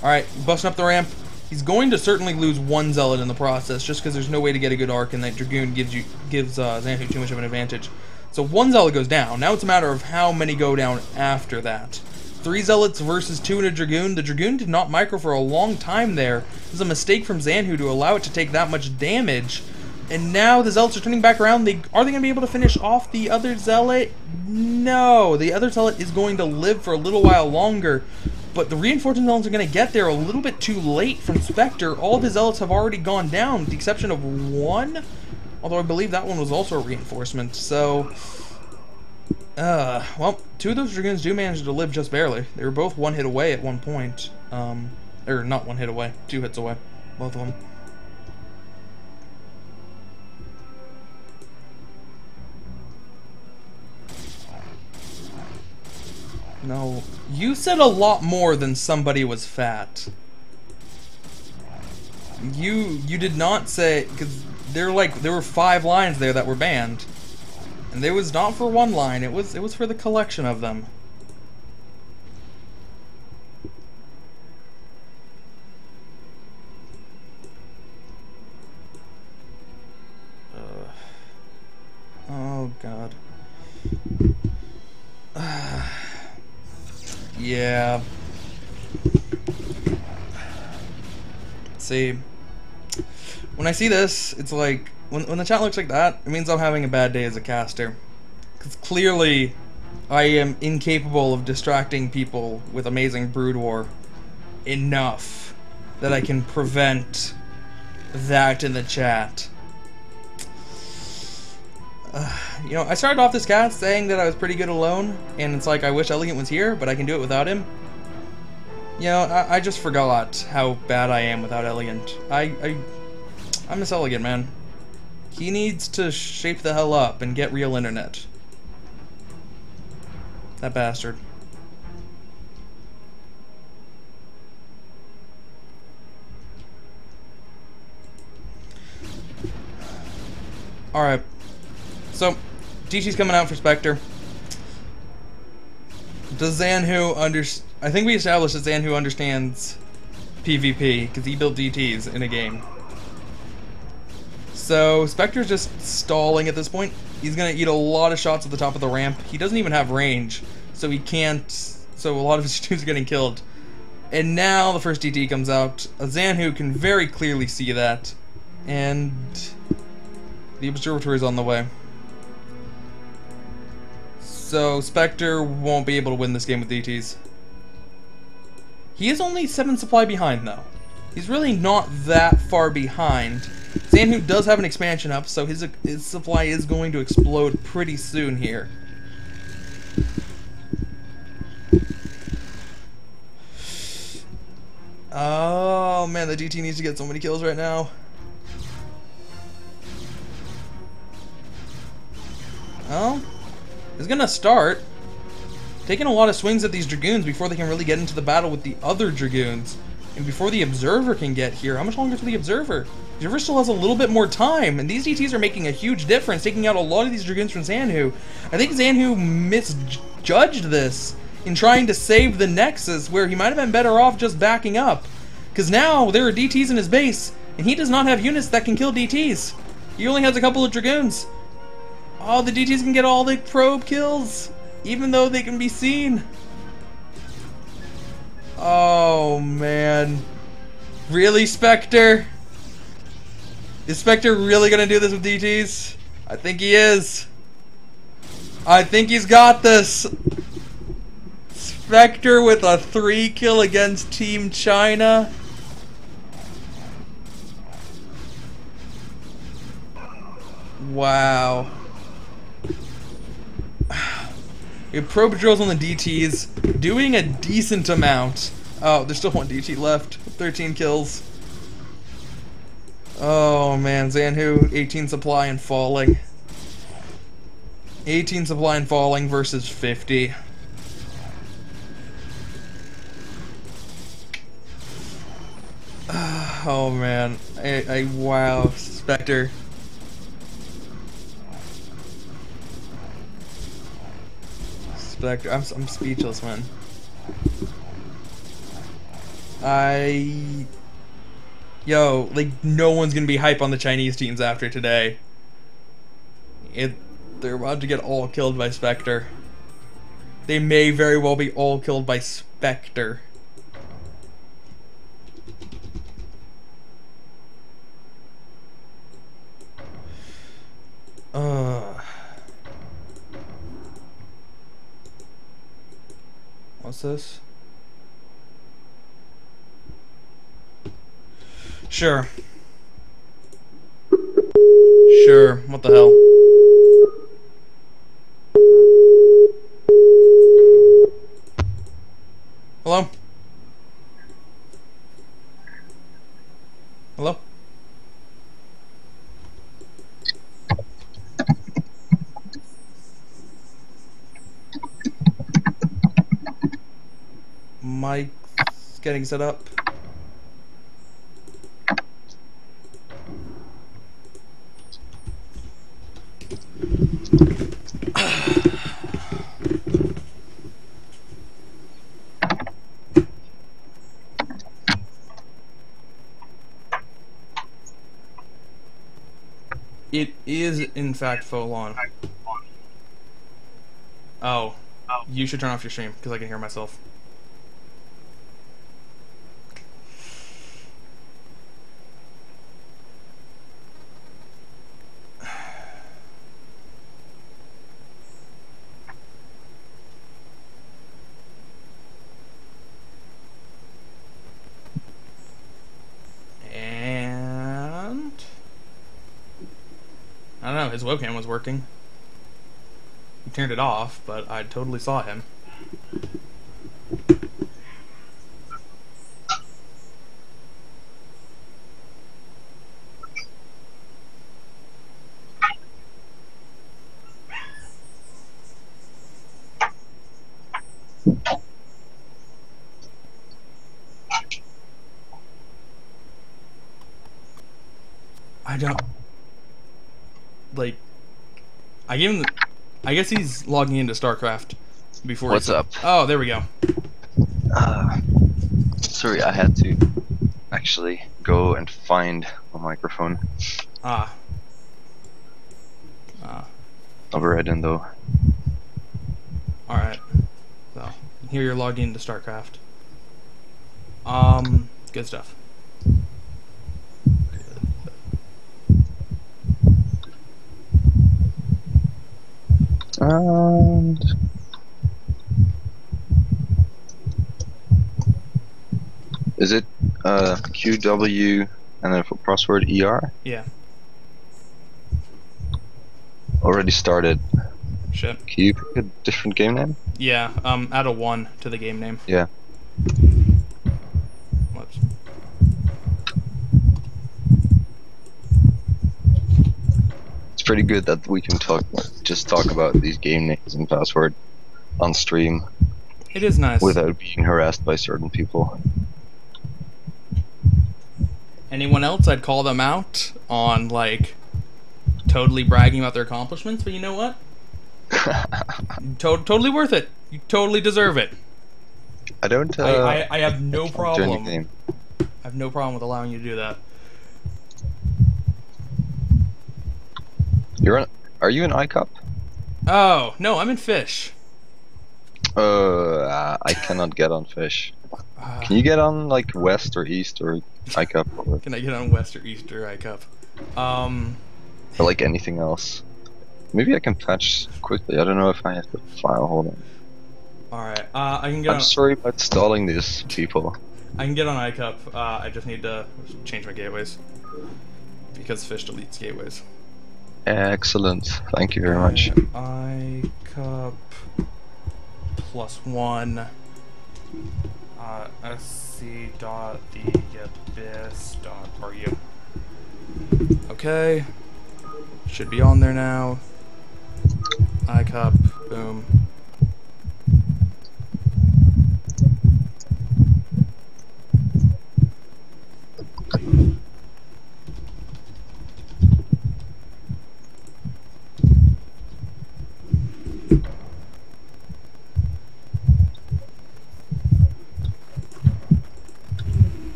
Alright, busting up the ramp. He's going to certainly lose 1 zealot in the process, just because there's no way to get a good arc, and that Dragoon gives Zanhu too much of an advantage. So 1 zealot goes down. Now it's a matter of how many go down after that. 3 zealots versus 2 in a Dragoon. The Dragoon did not micro for a long time there. It was a mistake from Zanhu to allow it to take that much damage. And now the zealots are turning back around. Are they going to be able to finish off the other zealot? No. The other zealot is going to live for a little while longer. But the reinforcement zealots are going to get there a little bit too late from Specter. All of his zealots have already gone down, with the exception of 1. Although I believe that one was also a reinforcement. So, well, 2 of those Dragoons do manage to live just barely. They were both 1 hit away at one point. Or not 1 hit away, 2 hits away. Both of them. No, you said a lot more than somebody was fat. You did not say, because there were 5 lines there that were banned, and it was not for 1 line. It was for the collection of them. Oh God. Yeah. See, when I see this, it's like, when the chat looks like that, it means I'm having a bad day as a caster. Because clearly, I am incapable of distracting people with amazing Brood War enough that I can prevent that in the chat. You know, I started off this cast saying that I was pretty good alone, and it's like, I wish Elegant was here, but I can do it without him. You know, I just forgot how bad I am without Elegant. I miss Elegant, man. He needs to shape the hell up and get real internet. That bastard. Alright. So, TC's coming out for Specter. Does Zanhu I think we established that Zan who understands PvP because he built DTs in a game. So Specter's just stalling at this point. He's gonna eat a lot of shots at the top of the ramp. He doesn't even have range, so he can't. So a lot of his students are getting killed. And now the first DT comes out. Zanhu can very clearly see that, and the observatory is on the way. So Specter won't be able to win this game with DTs. He is only 7 supply behind, though. He's really not that far behind. Zanhu does have an expansion up, so his supply is going to explode pretty soon here. Oh man, the DT needs to get so many kills right now. Well, it's gonna start taking a lot of swings at these Dragoons before they can really get into the battle with the other Dragoons. And before the Observer can get here, how much longer to the Observer? The Observer still has a little bit more time, and these DTs are making a huge difference, taking out a lot of these Dragoons from Zanhu. I think Zanhu misjudged this in trying to save the Nexus, where he might have been better off just backing up. Because now there are DTs in his base, and he does not have units that can kill DTs. He only has a couple of Dragoons. Oh, the DTs can get all the probe kills, even though they can be seen. Oh, man. Really, Specter? Is Specter really gonna do this with DTs? I think he is. I think he's got this. Specter with a 3 kill against Team China. Wow. We have Pro Patrols on the DTs, doing a decent amount. Oh, there's still 1 DT left. 13 kills. Oh man, Zanhu, 18 supply and falling. 18 supply and falling versus 50. Oh man, wow, Specter. Specter, I'm speechless, man. Yo, like, no one's gonna be hype on the Chinese teams after today. They're about to get all killed by Specter. They may very well be all killed by Specter. What's this? Sure. Sure, what the hell? Hello? Hello? Mike's getting set up. It is, in fact, Folon. Oh. You should turn off your stream, because I can hear myself. And I don't know, his webcam was working. He turned it off, but I totally saw him. I don't... Like... I gave him the... I guess he's logging into StarCraft before. What's up? Oh, there we go. Sorry, I had to actually go and find a microphone. Ah. I'll be right in though. Alright. So, here you're logged into StarCraft. Good stuff. And is it QW and then for password ER? Yeah. Already started. Shit. Can you pick a different game name? Yeah, add a 1 to the game name. Yeah. Whoops. It's pretty good that we can just talk about these game names and password on stream It is nice. without being harassed by certain people. Anyone else, I'd call them out on, like, totally bragging about their accomplishments, but you know what? Totally worth it. You totally deserve it. I don't. I have no join the problem. game. I have no problem with allowing you to do that. Are you in iCup? Oh, no, I'm in Fish. I cannot get on Fish. Can you get on like West or East or iCup or Can I get on West or East or iCup? or like anything else? Maybe I can patch quickly. I don't know if I have the file. Hold on. Alright, I can get I'm on... sorry about stalling these people. I can get on iCup. I just need to change my gateways. Because Fish deletes gateways. Excellent. Thank you very much. iCup +1 sc.theabyss.ru. Okay. Should be on there now. iCup, boom.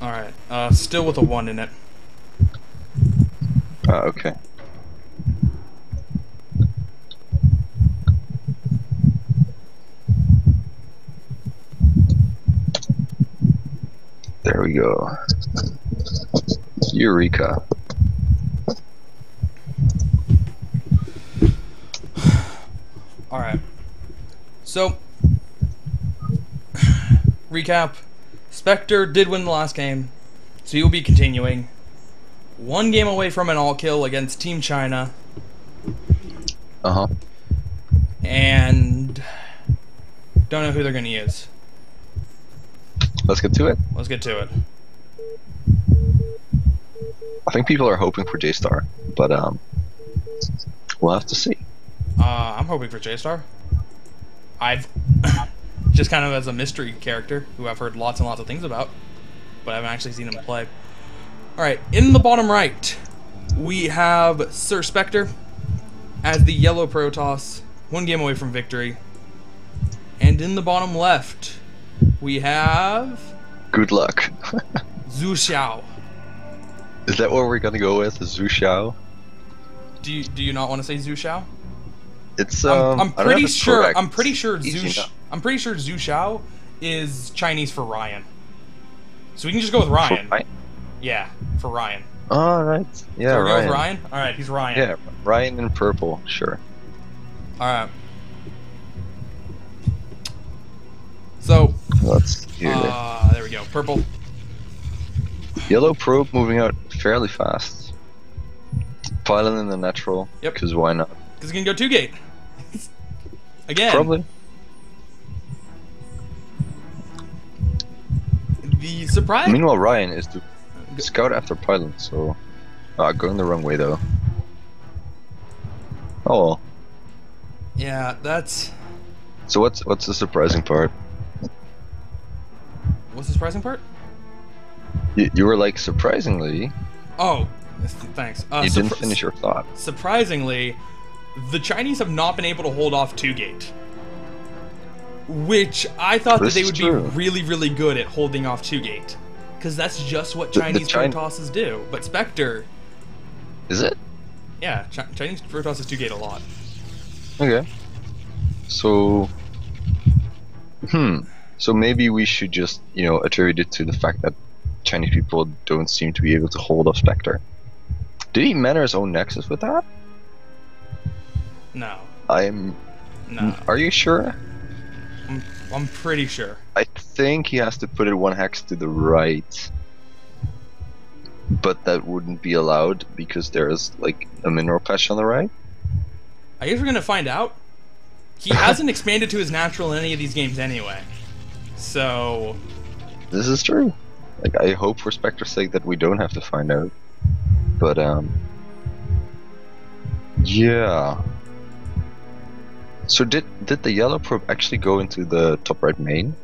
Alright, still with a 1 in it. Okay. There we go. Eureka. Alright. So, recap. Specter did win the last game, so he'll be continuing. 1 game away from an all-kill against Team China. Uh-huh. And don't know who they're going to use. Let's get to it. Let's get to it. I think people are hoping for J-Star, but we'll have to see. I'm hoping for J-Star. I've just kind of as a mystery character who I've heard lots and lots of things about, but I haven't actually seen him play. Alright, in the bottom right, we have Sir Specter as the yellow Protoss, 1 game away from victory. And in the bottom left, we have Good luck. Zhu Xiao. Is that what we're gonna go with? Zhu Xiao? Do you not want to say Zhu Xiao? It's I'm I don't know if pretty it's sure. correct. I'm pretty sure Easy Zhu. enough. I'm pretty sure Zhu Xiao is Chinese for Ryan. So we can just go with Ryan. Right? Yeah, for Ryan. Oh, right. Yeah, So we're going Ryan. with Ryan. All right, he's Ryan. Yeah, Ryan in purple. Sure. All right. So. Let's hear it. There we go. Purple. Yellow probe moving out fairly fast. Piling in the natural. Yep. Because why not? Because he can go 2 gate. Again. Probably. The surprise. Meanwhile, Ryan is to scout after pilot, so going the wrong way though. Oh well. Yeah, that's. So what's the surprising part? What's the surprising part? You were like surprisingly. Oh, thanks. You didn't finish your thought. Surprisingly, the Chinese have not been able to hold off 2 gate. Which I thought that This they is would true. be really, really good at holding off 2-gate. Because that's just what Chinese Protosses do. But Specter, Is it? yeah, Chinese Protosses 2-gate a lot. Okay. So, so maybe we should just, attribute it to the fact that Chinese people don't seem to be able to hold off Specter. Did he manner his own Nexus with that? No. No. Are you sure? I'm pretty sure. I think he has to put it 1 hex to the right. But that wouldn't be allowed because there's like a mineral patch on the right. I guess we're gonna find out. He hasn't expanded to his natural in any of these games anyway. So This is true. Like, I hope for Spectre's sake that we don't have to find out. But yeah. So did the yellow probe actually go into the top right main?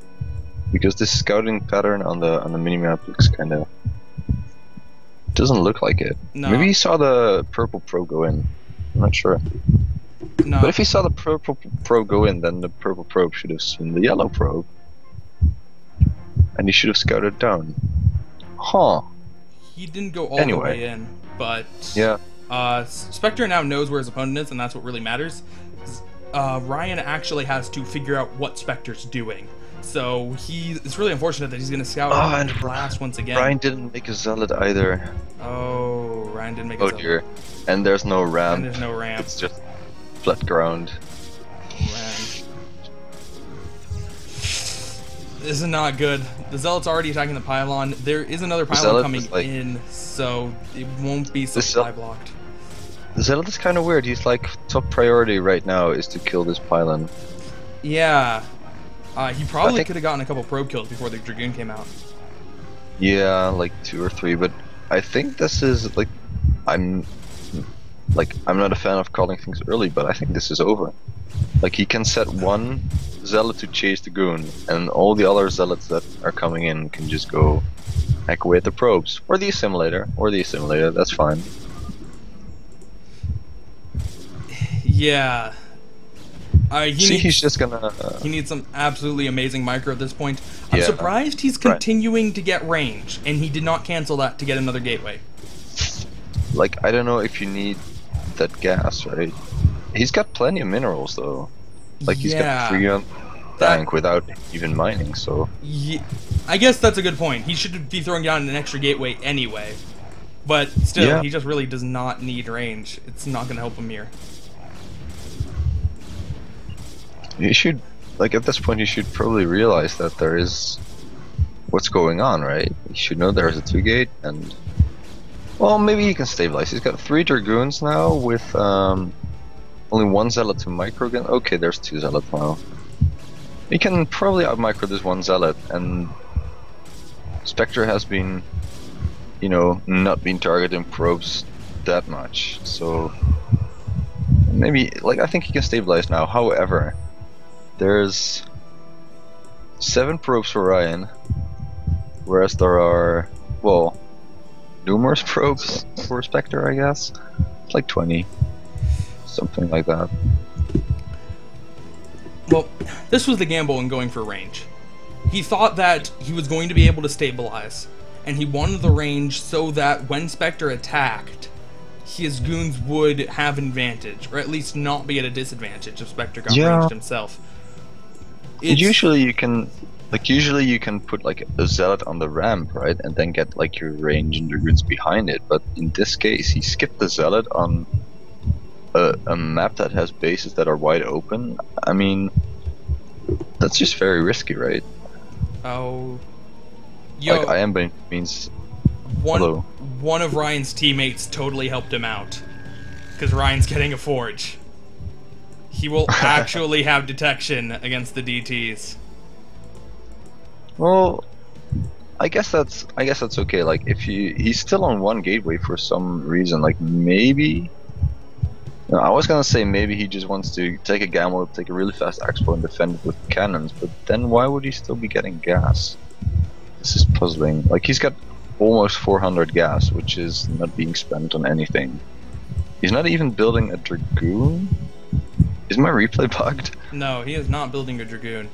Because this scouting pattern on the minimap looks kind of doesn't look like it. No. Maybe he saw the purple probe go in. I'm not sure. no. But if he saw the purple probe go in, then the purple probe should have seen the yellow probe, and he should have scouted down. Huh. He didn't go all the way in, but Yeah. Spectre now knows where his opponent is, and that's what really matters. Ryan actually has to figure out what Spectre's doing. So it's really unfortunate that he's going to scout and blast once again. Ryan didn't make a zealot either. Oh, Ryan didn't make a Oh zealot. dear. And there's no ramp. And there's no ramp. It's just flat ground. Man. This is not good. The Zealot's already attacking the pylon. There is another pylon Zealot coming is like- in, so it won't be supply blocked. The zealot is kind of weird. He's like, top priority right now is to kill this pylon. Yeah. He probably think- could have gotten a couple probe kills before the Dragoon came out. Yeah, like 2 or 3, but I think this is like, I'm not a fan of calling things early, but I think this is over. Like, he can set one zealot to chase the goon, and all the other zealots that are coming in can just go heck away at the probes, or the assimilator, that's fine. Yeah. He's just gonna... He needs some absolutely amazing micro at this point. I'm Yeah. surprised he's continuing to get range, and he did not cancel that to get another gateway. Like, I don't know if you need that gas, right? He's got plenty of minerals, though. Like, he's got 3 on bank without even mining, so... Yeah, I guess that's a good point. He should be throwing down an extra gateway anyway. But still, he just really does not need range. It's not going to help him here. You should, like, at this point, you should probably realize that there is what's going on, right? You should know there's a 2-gate, and well, maybe he can stabilize. He's got 3 Dragoons now with only 1 Zealot to microgun. Okay, there's 2 Zealots now. He can probably out-micro this 1 Zealot, and Spectre has been, not been targeting probes that much, so maybe, like, I think he can stabilize now. However, there's 7 probes for Ryan, whereas there are, well, numerous probes for Spectre, I guess. It's like 20, something like that. Well, this was the gamble in going for range. He thought that he was going to be able to stabilize, and he wanted the range so that when Spectre attacked, his goons would have an advantage, or at least not be at a disadvantage if Spectre got ranged himself. Usually you can put like a zealot on the ramp, right, and then get like your range and dragoons behind it. But in this case, he skipped the zealot on a map that has bases that are wide open. I mean, that's just very risky, right? Oh, yo, like IM means one of Ryan's teammates totally helped him out, because Ryan's getting a forge. He will actually have detection against the DTs. Well, I guess that's okay. Like, if he's still on 1 gateway for some reason, like maybe. No, I was gonna say maybe he just wants to take a gamble, take a really fast expo and defend it with cannons, but then why would he still be getting gas? This is puzzling. Like, he's got almost 400 gas, which is not being spent on anything. He's not even building a Dragoon? Is my replay bugged? No, he is not building a Dragoon.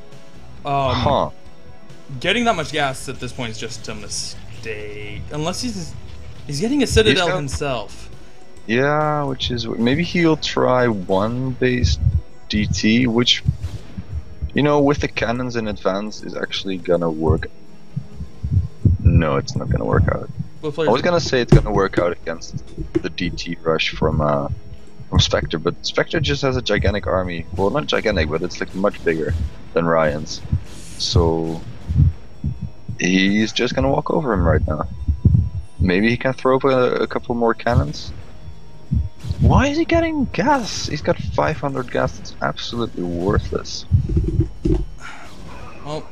Huh. Getting that much gas at this point is just a mistake. Unless he's getting a Citadel himself. Yeah, which is maybe he'll try one base DT, which, you know, with the cannons in advance is actually gonna work. No, it's not gonna work out. I was gonna say it's gonna work out against the DT rush from Specter, but Specter just has a gigantic army. Well, not gigantic, but it's like much bigger than Ryan's. So he's just gonna walk over him right now. Maybe he can throw up a couple more cannons. Why is he getting gas? He's got 500 gas. It's absolutely worthless. Well,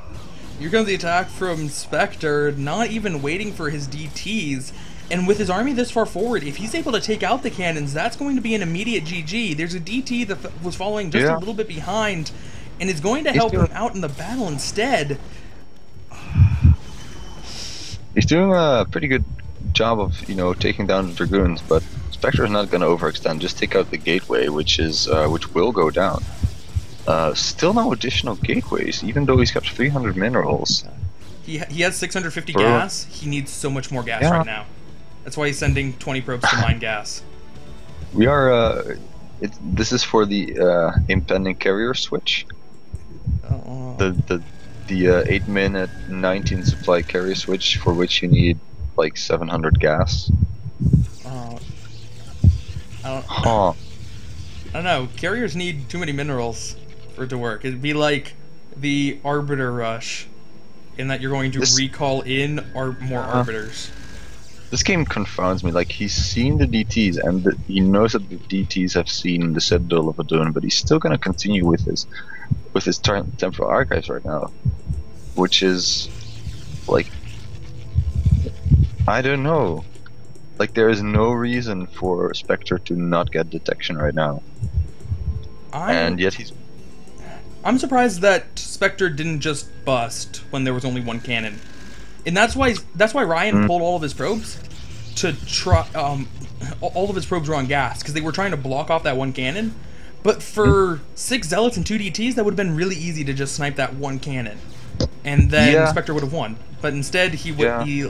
here comes the attack from Specter, not even waiting for his DTs. And with his army this far forward, if he's able to take out the cannons, that's going to be an immediate GG. There's a DT that was following just a little bit behind, and is going to help him out in the battle instead. He's doing a pretty good job of, you know, taking down the Dragoons, but Spectre is not going to overextend. Just take out the gateway, which will go down. Still no additional gateways, even though he's got 300 minerals. He has 650 gas. He needs so much more gas right now. That's why he's sending 20 probes to mine gas. We are. This is for the impending carrier switch. The 8-minute 19 supply carrier switch, for which you need like 700 gas. I don't know. Carriers need too many minerals for it to work. It'd be like the Arbiter Rush, in that you're going to recall in more Arbiters. This game confounds me. Like, he's seen the DTs, and he knows that the DTs have seen the Citadel of Adun, but he's still going to continue with his Temporal Archives right now, which is like, I don't know. Like, there is no reason for Spectre to not get detection right now. And yet I'm surprised that Spectre didn't just bust when there was only one cannon. And that's why Ryan pulled all of his probes to try all of his probes were on gas, because they were trying to block off that one cannon. But for 6 Zealots and 2 DTs, that would have been really easy to just snipe that one cannon, and then Spectre would have won. But instead, he allowed he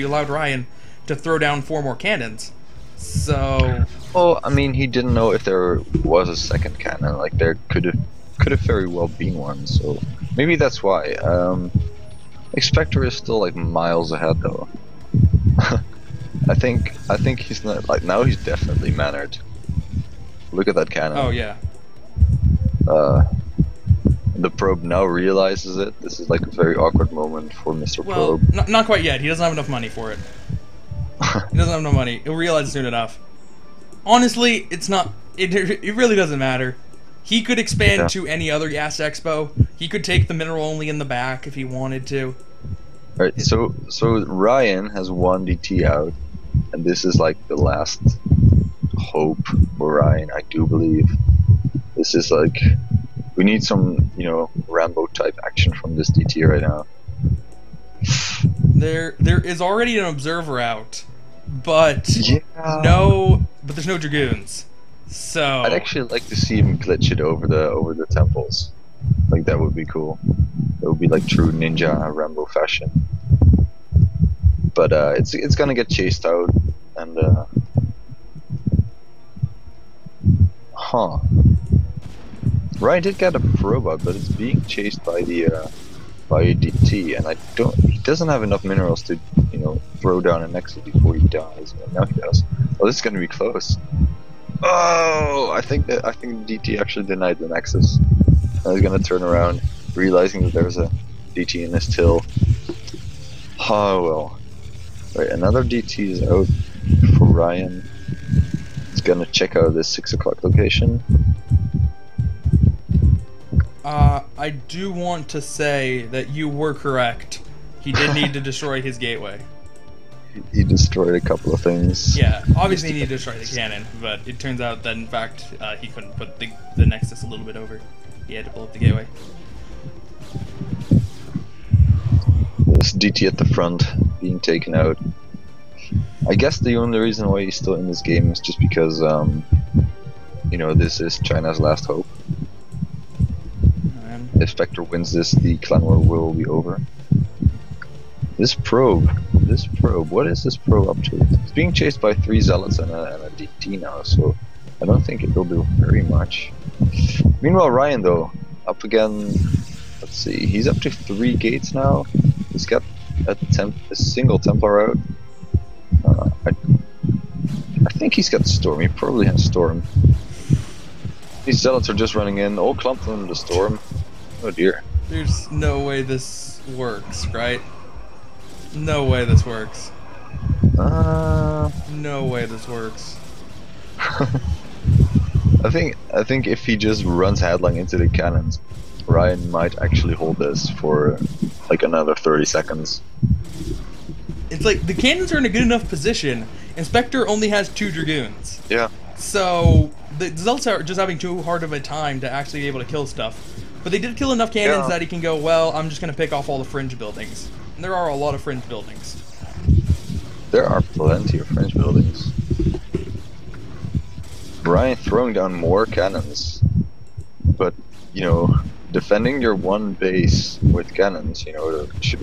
allowed Ryan to throw down 4 more cannons. So. Well, I mean, he didn't know if there was a second cannon. Like, there could have very well been one. So maybe that's why. Spectre is still like miles ahead, though. I think he's not, like, now he's definitely mannered. Look at that cannon. Oh yeah. The probe now realizes it. This is like a very awkward moment for Mr. Probe. Well, not quite yet. He doesn't have enough money for it. He doesn't have enough money. He'll realize it soon enough. Honestly, it's not. It really doesn't matter. He could expand to any other gas expo. He could take the mineral only in the back if he wanted to. Right. So Ryan has 1 DT out, and this is like the last hope for Ryan. I do believe this is like, we need some, you know, Rambo type action from this DT right now. There is already an observer out, but there's no Dragoons. So I'd actually like to see him glitch it over the temples. Like, that would be cool. It would be like true ninja Rambo fashion. But it's gonna get chased out, and Ryan did get a probe out, but it's being chased by a DT, and he doesn't have enough minerals to, you know, throw down a Nexus before he dies. And now he does. Oh, this is gonna be close. Oh, I think the DT actually denied the Nexus. Now he's gonna turn around, realizing that there's a DT in this till. Oh well. Right, another DT is out for Ryan. He's gonna check out this 6 o'clock location. I do want to say that you were correct. He did need to destroy his gateway. He destroyed a couple of things. Yeah, obviously he needed to destroy the cannon, but it turns out that in fact he couldn't put the Nexus a little bit over. He had to blow up the gateway. This DT at the front being taken out. I guess the only reason why he's still in this game is just because, you know, this is China's last hope. if Specter wins this, the clan war will be over. This probe, what is this probe up to? It's being chased by 3 zealots and a DT now, so I don't think it will do very much. Meanwhile, Ryan though, up again. Let's see, he's up to 3 gates now. He's got a single Templar out. I think he's got Storm. He probably has Storm. These zealots are just running in, all clumped in the Storm. Oh dear. There's no way this works, right? No way this works. No way this works. I think if he just runs headlong into the cannons, Ryan might actually hold this for like another 30 seconds. It's like the cannons are in a good enough position, and Specter only has 2 dragoons. Yeah. So the zealots are just having too hard of a time to actually be able to kill stuff. But they did kill enough cannons that he can go, well, I'm just going to pick off all the fringe buildings. And there are a lot of fringe buildings. There are plenty of fringe buildings. Ryan throwing down more cannons, but you know, defending your one base with cannons, you know, that should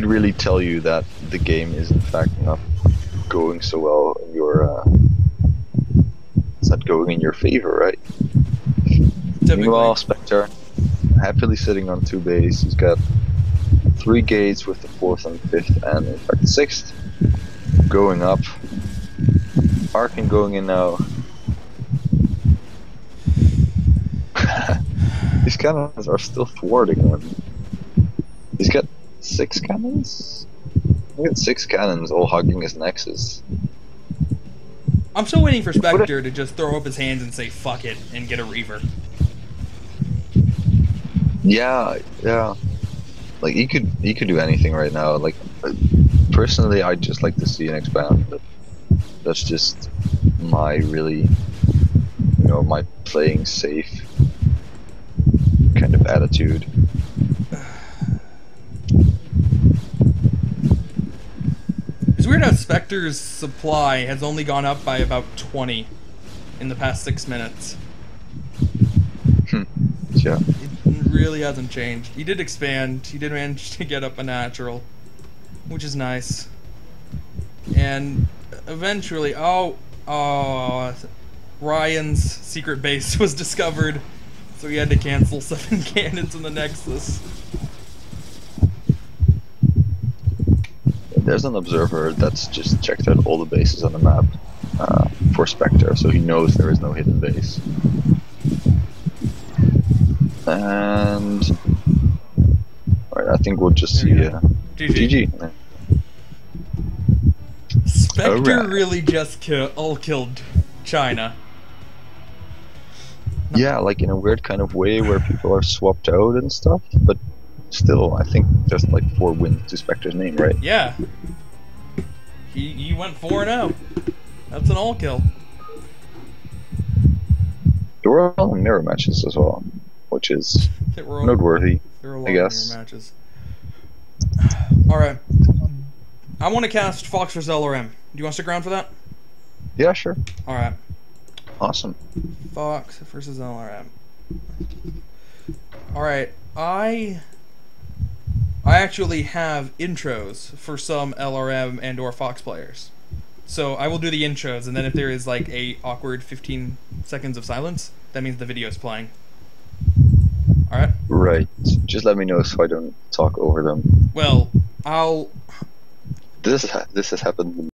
really tell you that the game is in fact not going so well in your it's not going in your favor, right? Typically. Meanwhile, Specter happily sitting on 2 bases. He's got 3 gates with the 4th and 5th, and in fact the 6th going up. Arkin going in now. These cannons are still thwarting him. He's got 6 cannons? He's got 6 cannons all hugging his nexus. I'm still waiting for Specter to just throw up his hands and say fuck it and get a Reaver. Yeah. Like he could do anything right now. Like personally, I'd just like to see an expand, but that's just my really, you know, my playing safe kind of attitude. It's weird how Specter's supply has only gone up by about 20 in the past 6 minutes. Yeah. It really hasn't changed. He did expand. He did manage to get up a natural, which is nice. And eventually, Ryan's secret base was discovered, so he had to cancel 7 cannons in the Nexus. There's an observer that's just checked out all the bases on the map for Specter, so he knows there is no hidden base. And alright, I think we'll just see GG. Specter really just killed China. Yeah, like in a weird kind of way where people are swapped out and stuff, but still, I think there's like 4 wins to Specter's name, right? Yeah. He went 4-0. That's an all kill. There were all mirror matches as well, which is noteworthy, I guess. Mirror matches. Alright. I want to cast Fox vs LRM. Do you want to stick around for that? Yeah, sure. Alright. Awesome. Fox versus LRM. Alright, I actually have intros for some LRM and or Fox players. So I will do the intros, and then if there is like a awkward 15 seconds of silence, that means the video is playing. Alright? Right. Just let me know so I don't talk over them. Well, I'll... This has happened